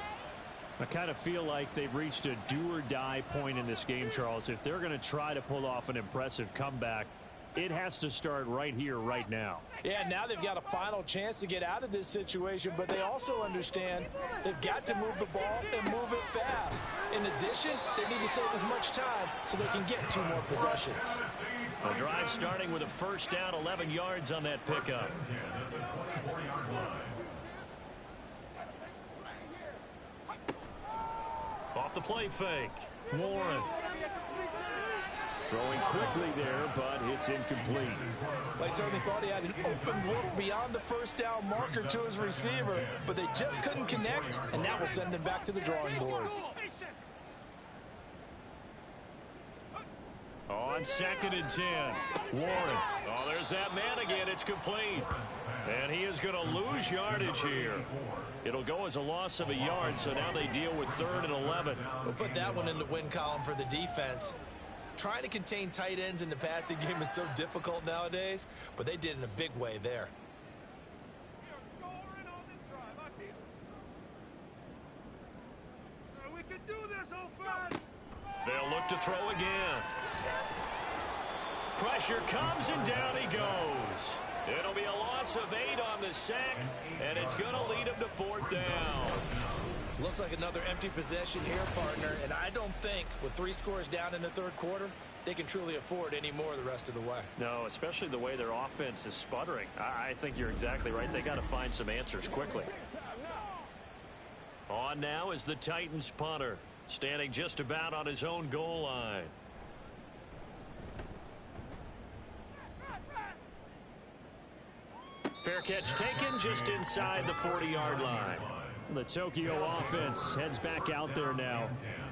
I kind of feel like they've reached a do-or-die point in this game, Charles. If they're going to try to pull off an impressive comeback, it has to start right here, right now. Yeah, now they've got a final chance to get out of this situation, but they also understand they've got to move the ball and move it fast. In addition, they need to save as much time so they can get 2 more possessions. The drive starting with a first down, 11 yards on that pickup. Off the play fake. Warren. Throwing quickly there, but it's incomplete. They certainly thought he had an open look beyond the first down marker to his receiver, but they just couldn't connect, and that will send them back to the drawing board. On 2nd and 10. Warren. Oh, there's that man again. It's complete. And he is going to lose yardage here. It'll go as a loss of a yard, so now they deal with 3rd and 11. We'll put that one in the win column for the defense. Trying to contain tight ends in the passing game is so difficult nowadays, but they did in a big way there. We can do this, offense. They'll look to throw again. Pressure comes, and down he goes. It'll be a loss of 8 on the sack, and it's going to lead him to 4th down. Looks like another empty possession here, partner, and I don't think with 3 scores down in the 3rd quarter, they can truly afford any more the rest of the way. No, especially the way their offense is sputtering. I think you're exactly right. They got to find some answers quickly. On now is the Titans punter, standing just about on his own goal line. Fair catch taken just inside the 40-yard line. The Tokyo offense heads back out there now.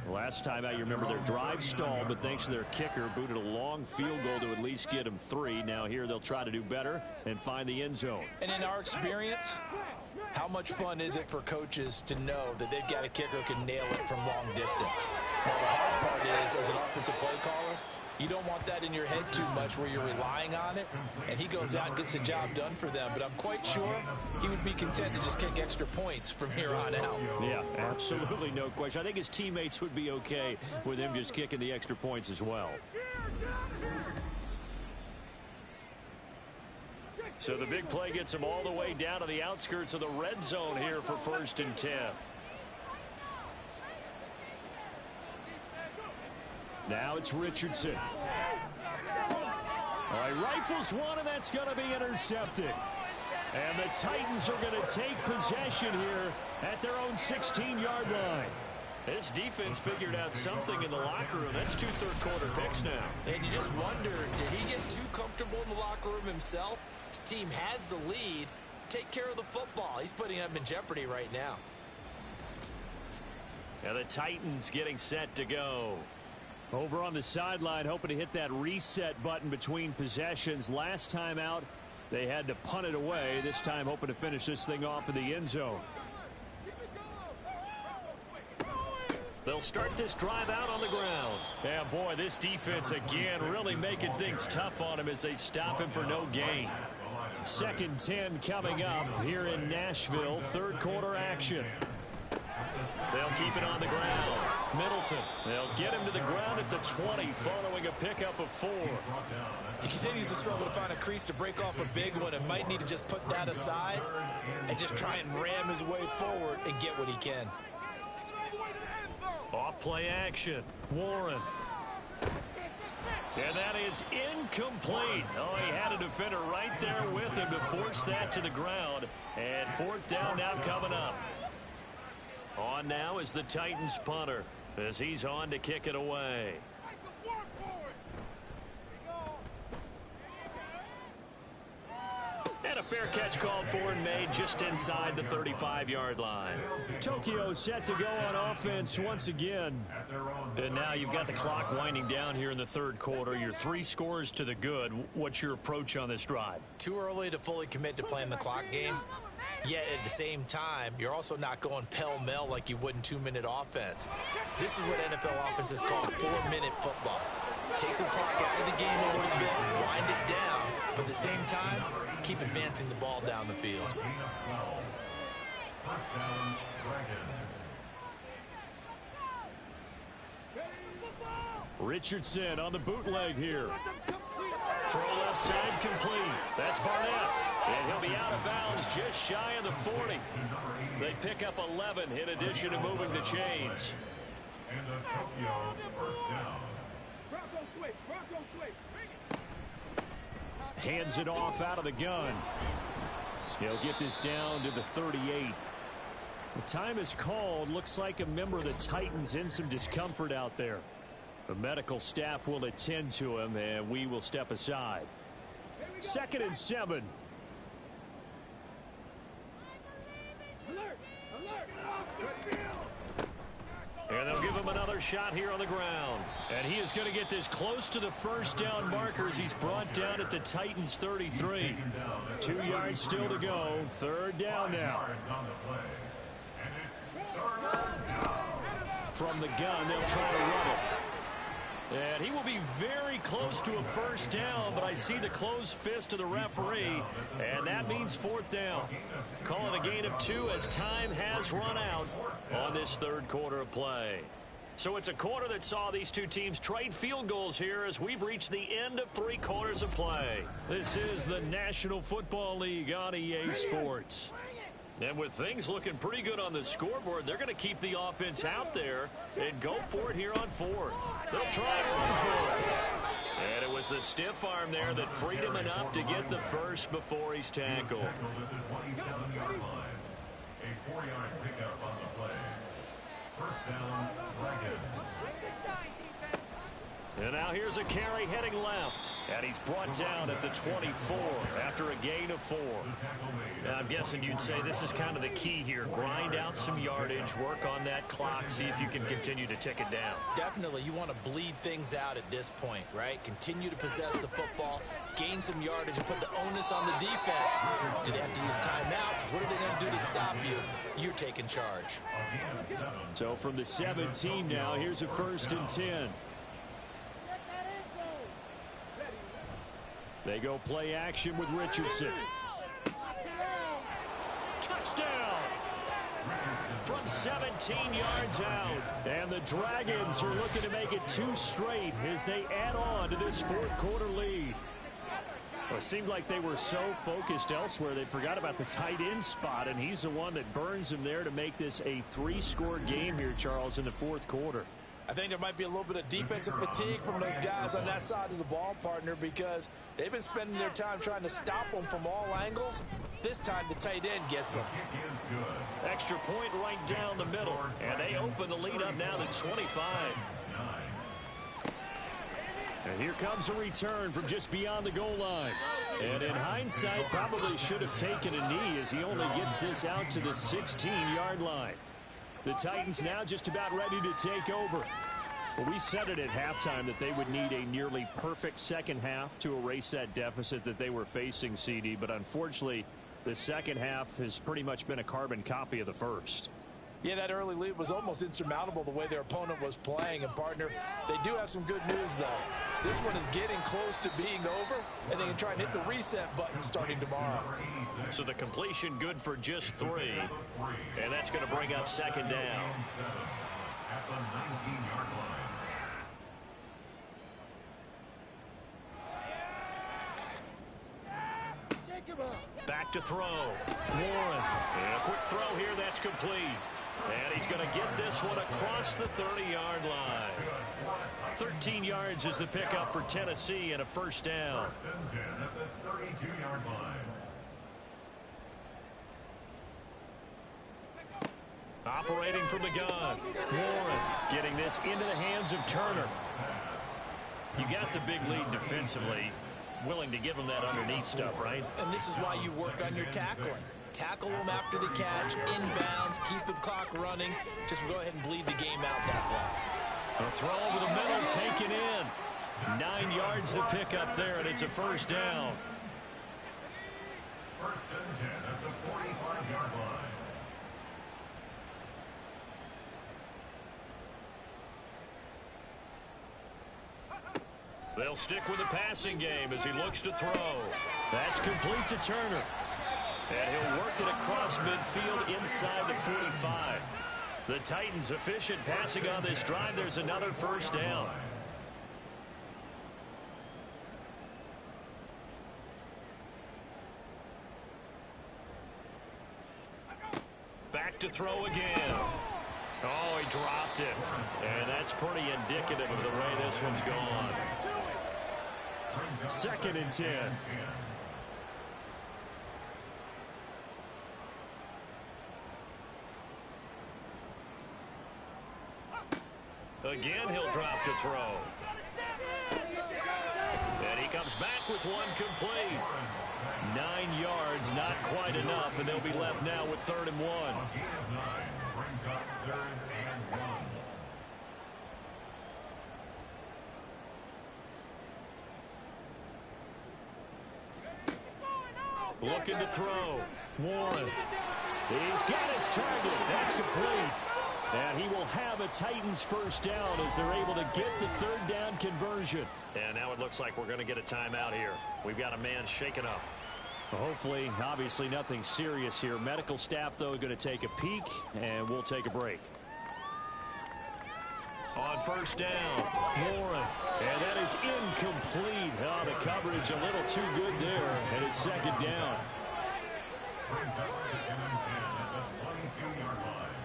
Last time out, you remember their drive stalled, but thanks to their kicker, booted a long field goal to at least get them 3. Now here they'll try to do better and find the end zone. And in our experience, how much fun is it for coaches to know that they've got a kicker who can nail it from long distance? Now the hard part is, as an offensive play caller, you don't want that in your head too much where you're relying on it, and he goes out and gets the job done for them. But I'm quite sure he would be content to just kick extra points from here on out. Yeah, absolutely no question. I think his teammates would be okay with him just kicking the extra points as well. So the big play gets him all the way down to the outskirts of the red zone here for 1st and 10. Now it's Richardson. All right, rifles one, and that's going to be intercepted. And the Titans are going to take possession here at their own 16-yard line. This defense figured out something in the locker room. That's 2 third-quarter picks now. And you just wonder, did he get too comfortable in the locker room himself? His team has the lead. Take care of the football. He's putting them in jeopardy right now. And the Titans getting set to go. Over on the sideline, hoping to hit that reset button between possessions. Last time out, they had to punt it away. This time, hoping to finish this thing off in the end zone. They'll start this drive out on the ground. Yeah, boy, this defense again really making things tough on him as they stop him for no gain. 2nd and 10 coming up here in Nashville. 3rd quarter action. They'll keep it on the ground. Middleton. They'll get him to the ground at the 20 following a pickup of 4. He continues to struggle to find a crease to break off a big one and might need to just put that aside and just try and ram his way forward and get what he can. Off play action. Warren. And that is incomplete. Oh, he had a defender right there with him to force that to the ground. And 4th down now coming up. On now is the Titans punter as he's on to kick it away. And a fair catch called for and made just inside the 35-yard line. Tokyo set to go on offense once again. And now you've got the clock winding down here in the 3rd quarter. You're 3 scores to the good. What's your approach on this drive? Too early to fully commit to playing the clock game. Yet at the same time, you're also not going pell-mell like you would in 2-minute offense. This is what NFL offenses call 4-minute football. Take the clock out of the game a little bit, wind it down, but at the same time, keep advancing the ball down the field. Richardson on the bootleg here. Throw left side complete. That's Barnett. And he'll be out of bounds just shy of the 40. They pick up 11 in addition to moving the chains. And the Tokyo 1st down. Hands it off out of the gun. He'll get this down to the 38. The time is called. Looks like a member of the Titans in some discomfort out there. The medical staff will attend to him, and we will step aside. 2nd and 7. And they'll give him another shot here on the ground. And he is going to get this close to the 1st down markers. He's brought down at the Titans 33. 2 yards still to go. 3rd down now. From the gun, they'll try to run it. And he will be very close to a 1st down, but I see the closed fist of the referee, and that means 4th down. Calling a gain of 2 as time has run out on this 3rd quarter of play. So it's a quarter that saw these two teams trade field goals here as we've reached the end of 3 quarters of play. This is the National Football League on EA Sports. And with things looking pretty good on the scoreboard, they're going to keep the offense out there and go for it here on 4th. They'll try and run for it. And it was a stiff arm there that freed him enough to get the first before he's tackled. A 4-yard pickup on the play. 1st down, Dragons. And now here's a carry heading left. And he's brought down at the 24 after a gain of 4. Now, I'm guessing you'd say this is kind of the key here. Grind out some yardage, work on that clock, see if you can continue to tick it down. Definitely, you want to bleed things out at this point, right? Continue to possess the football, gain some yardage, and put the onus on the defense. Do they have to use timeouts? What are they going to do to stop you? You're taking charge. So from the 17 now, here's a 1st and 10. They go play action with Richardson. Touchdown! From 17 yards out. And the Dragons are looking to make it 2 straight as they add on to this 4th quarter lead. Well, it seemed like they were so focused elsewhere they forgot about the tight end spot, and he's the one that burns them there to make this a 3-score game here, Charles, in the 4th quarter. I think there might be a little bit of defensive fatigue from those guys on that side of the ball, partner, because they've been spending their time trying to stop them from all angles. This time the tight end gets them. Extra point right down the middle, and they open the lead up now to 25. And here comes a return from just beyond the goal line. And in hindsight, probably should have taken a knee as he only gets this out to the 16-yard line. The Titans now just about ready to take over. Well, we said it at halftime that they would need a nearly perfect second half to erase that deficit that they were facing, CD. But unfortunately, the second half has pretty much been a carbon copy of the first. Yeah, that early lead was almost insurmountable the way their opponent was playing. And, partner, they do have some good news, though. This one is getting close to being over, and they can try and hit the reset button starting tomorrow. So the completion good for just 3, and that's going to bring up second down. At the 19-yard line. Back to throw. Warren. And a quick throw here. That's complete. And he's going to get this one across the 30-yard line. 13 yards is the pickup for Tennessee and a first down. First and 10 at the 32-yard line. Operating from the gun. Warren getting this into the hands of Turner. You got the big lead defensively. Willing to give them that underneath stuff, right? And this is why you work on your tackling. Tackle them after the catch, inbounds, keep the clock running. Just go ahead and bleed the game out that way. A throw over the middle, taken in. 9 yards to pick up there, and it's a first down. First and 10 at the 45-yard line. They'll stick with the passing game as he looks to throw. That's complete to Turner. And he'll work it across midfield inside the 45. The Titans efficient passing on this drive. There's another first down. Back to throw again. Oh, he dropped it. And that's pretty indicative of the way this one's gone. Second and 10. Again, he'll drop to throw. And he comes back with one complete. 9 yards, not quite enough, and they'll be left now with 3rd and 1. A gain of 9 brings up 3rd and 1. Looking to throw. Warren. He's got his target. That's complete. And he will have a Titans first down as they're able to get the 3rd down conversion. And now it looks like we're going to get a timeout here. We've got a man shaken up. Hopefully, obviously nothing serious here. Medical staff, though, going to take a peek, and we'll take a break. On first down, Warren. And that is incomplete. Oh, the coverage a little too good there, and it's second down. Brings up 2nd and 10 at the 22-yard line.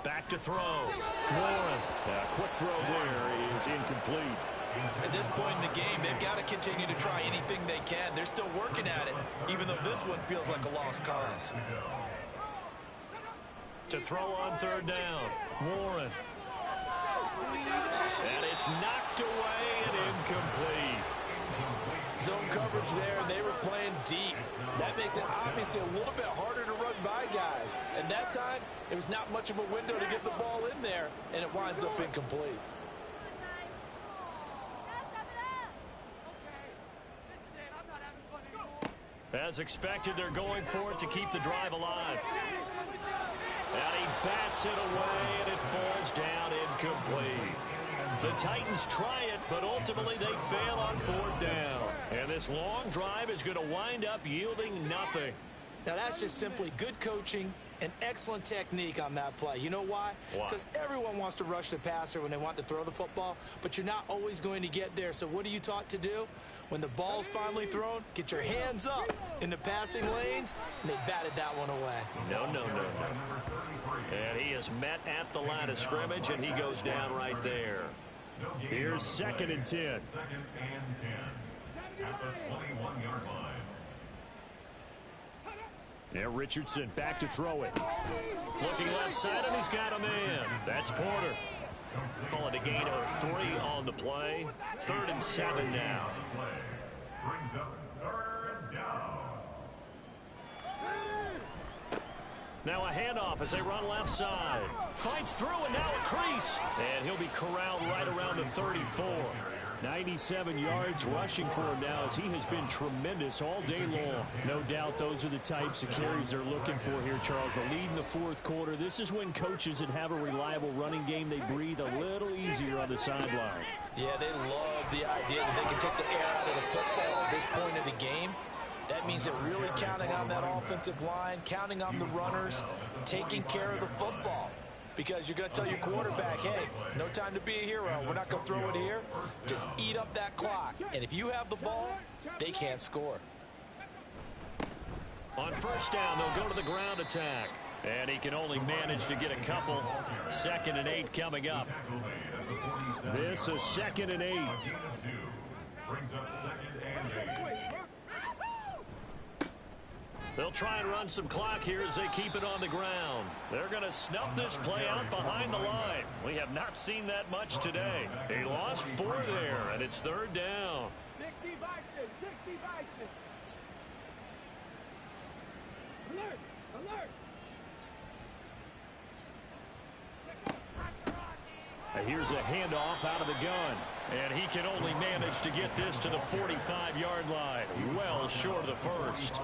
Back to throw. Warren. A quick throw there is incomplete. At this point in the game, they've got to continue to try anything they can. They're still working at it, even though this one feels like a lost cause. To throw on 3rd down. Warren. And it's knocked away and incomplete. Zone coverage there, and they were playing deep. That makes it obviously a little bit harder to run by guys. And that time, it was not much of a window to get the ball in there, and it winds up incomplete. As expected, they're going for it to keep the drive alive. And he bats it away, and it falls down incomplete. The Titans try it, but ultimately they fail on 4th down. And this long drive is going to wind up yielding nothing. Now, that's just simply good coaching and excellent technique on that play. You know why? Why? Because everyone wants to rush the passer when they want to throw the football, but you're not always going to get there. So what are you taught to do? When the ball's finally thrown, get your hands up in the passing lanes, and they batted that one away. No. And he is met at the line of scrimmage, and he goes down right there. Here's 2nd and 10. 2nd and 10 at the 21-yard line. Now Richardson back to throw it. Looking left side, and he's got a man. That's Porter. Calling a gain of 3 on the play. 3rd and 7 now. Brings up 3rd down. Now a handoff as they run left side. Fights through, and now a crease. And he'll be corralled right around the 34. 97 yards rushing for him now, as he has been tremendous all day long. No doubt those are the types of carries they're looking for here, Charles. The lead in the fourth quarter. This is when coaches that have a reliable running game, they breathe a little easier on the sideline. Yeah, they love the idea that they can take the air out of the football at this point of the game. That means they're really counting on that offensive line, counting on the runners, taking care of the football. Because you're going to tell your quarterback, hey, no time to be a hero. We're not going to throw it here. Just eat up that clock. And if you have the ball, they can't score. On first down, they'll go to the ground attack. And he can only manage to get a couple. 2nd and 8 coming up. This is 2nd and 8. Brings up 2nd and 8. They'll try and run some clock here as they keep it on the ground. They're going to snuff this play out behind the line. We have not seen that much today. He lost 4 there, and it's 3rd down. 60 Vikings, 60 Vikings. Alert, alert. Here's a handoff out of the gun. And he can only manage to get this to the 45-yard line. Well short of the first.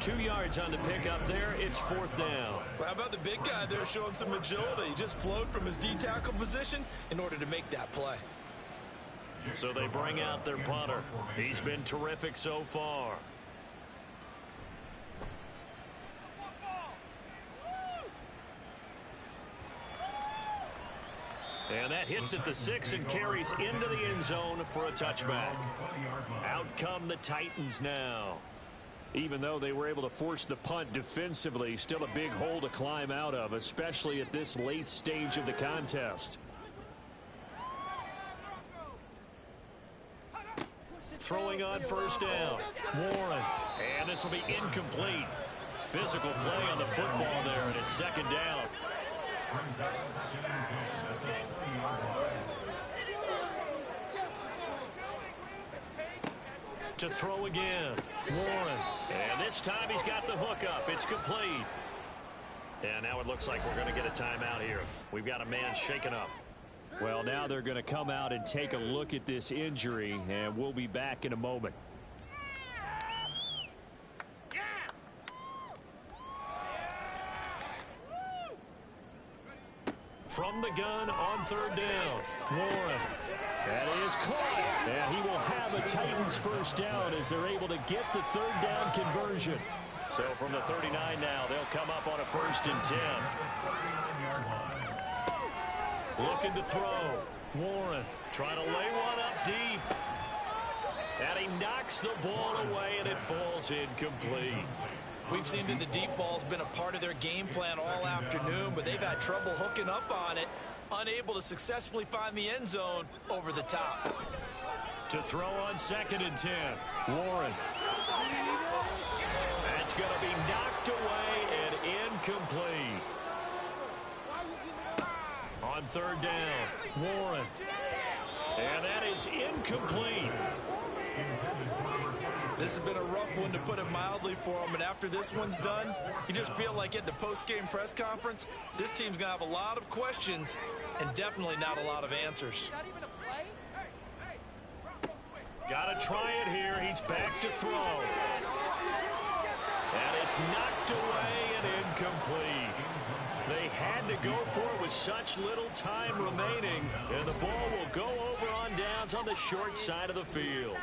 2 yards on the pickup there. It's 4th down. Well, how about the big guy there showing some agility? He just flowed from his D-tackle position in order to make that play. So they bring out their punter. He's been terrific so far. And that hits at the 6 and carries into the end zone for a touchback. Out come the Titans now. Even though they were able to force the punt defensively, still a big hole to climb out of, especially at this late stage of the contest. Throwing on first down. Warren. And this will be incomplete. Physical play on the football there, and it's 2nd down. To throw again. Warren. And this time he's got the hook up. It's complete. And now it looks like we're going to get a timeout here. We've got a man shaken up. Well, now they're going to come out and take a look at this injury, and we'll be back in a moment. From the gun on 3rd down. Warren. That is caught. And he will have a Titans first down as they're able to get the 3rd down conversion. So from the 39 now, they'll come up on a 1st and 10. Looking to throw. Warren trying to lay one up deep. And he knocks the ball away, and it falls incomplete. We've seen that the deep ball's been a part of their game plan all afternoon, but they've had trouble hooking up on it, unable to successfully find the end zone over the top. To throw on 2nd and 10. Warren. That's going to be knocked away and incomplete. On 3rd down. Warren. And that is incomplete. This has been a rough one, to put it mildly, for them. And after this one's done, you just feel like at the post-game press conference, this team's going to have a lot of questions and definitely not a lot of answers. Got to try it here. He's back to throw. And it's knocked away and incomplete. They had to go for it with such little time remaining. And the ball will go over on downs on the short side of the field.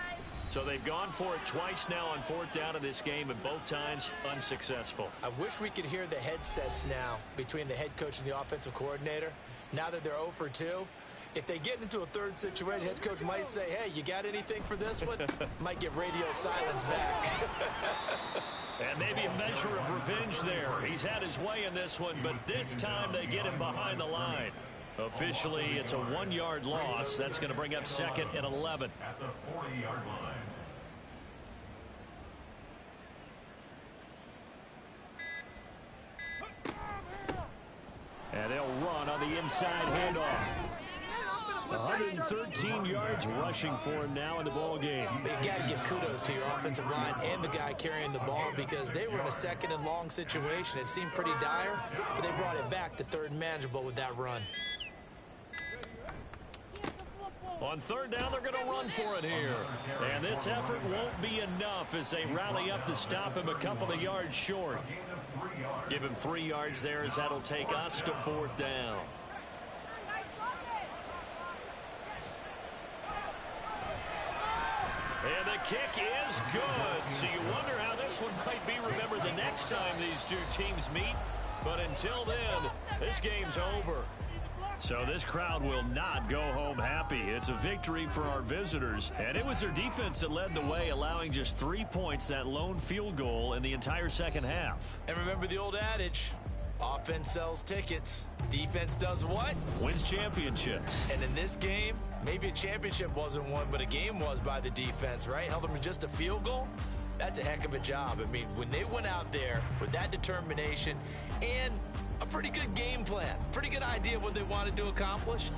So they've gone for it twice now on 4th down in this game, and both times unsuccessful. I wish we could hear the headsets now between the head coach and the offensive coordinator. Now that they're 0 for 2, if they get into a 3rd situation, head coach might say, hey, you got anything for this one? Might get radio silence back. And maybe a measure of revenge there. He's had his way in this one, but this time they get him behind the line. Officially, it's a 1-yard loss. That's going to bring up 2nd and 11. At the 40-yard line. And they'll run on the inside handoff. 113 yards rushing for him now in the ball game. You got to give kudos to your offensive line and the guy carrying the ball, because they were in a 2nd and long situation. It seemed pretty dire, but they brought it back to 3rd and manageable with that run. On third down, they're going to run for it here. And this effort won't be enough as they rally up to stop him a couple of yards short. Give him 3 yards there as that'll take us to fourth down. And the kick is good. So you wonder how this one might be remembered the next time these two teams meet. But until then, this game's over. So this crowd will not go home happy. It's a victory for our visitors. And it was their defense that led the way, allowing just 3 points, that lone field goal in the entire second half. And remember the old adage, offense sells tickets. Defense does what? Wins championships. And in this game, maybe a championship wasn't won, but a game was by the defense, right? Held them to just a field goal. That's a heck of a job. I mean, when they went out there with that determination and a pretty good game plan, pretty good idea of what they wanted to accomplish,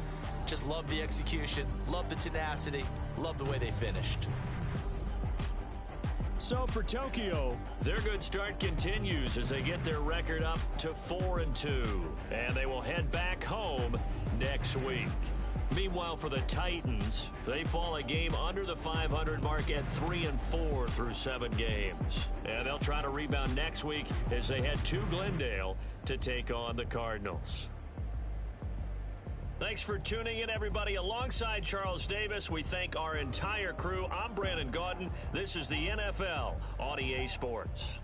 just love the execution, love the tenacity, love the way they finished. So for Tokyo, their good start continues as they get their record up to 4-2. And they will head back home next week. Meanwhile, for the Titans, they fall a game under the 500 mark at 3-4 through 7 games. And they'll try to rebound next week as they head to Glendale to take on the Cardinals. Thanks for tuning in, everybody. Alongside Charles Davis, we thank our entire crew. I'm Brandon Gaudin. This is the NFL on EA Sports.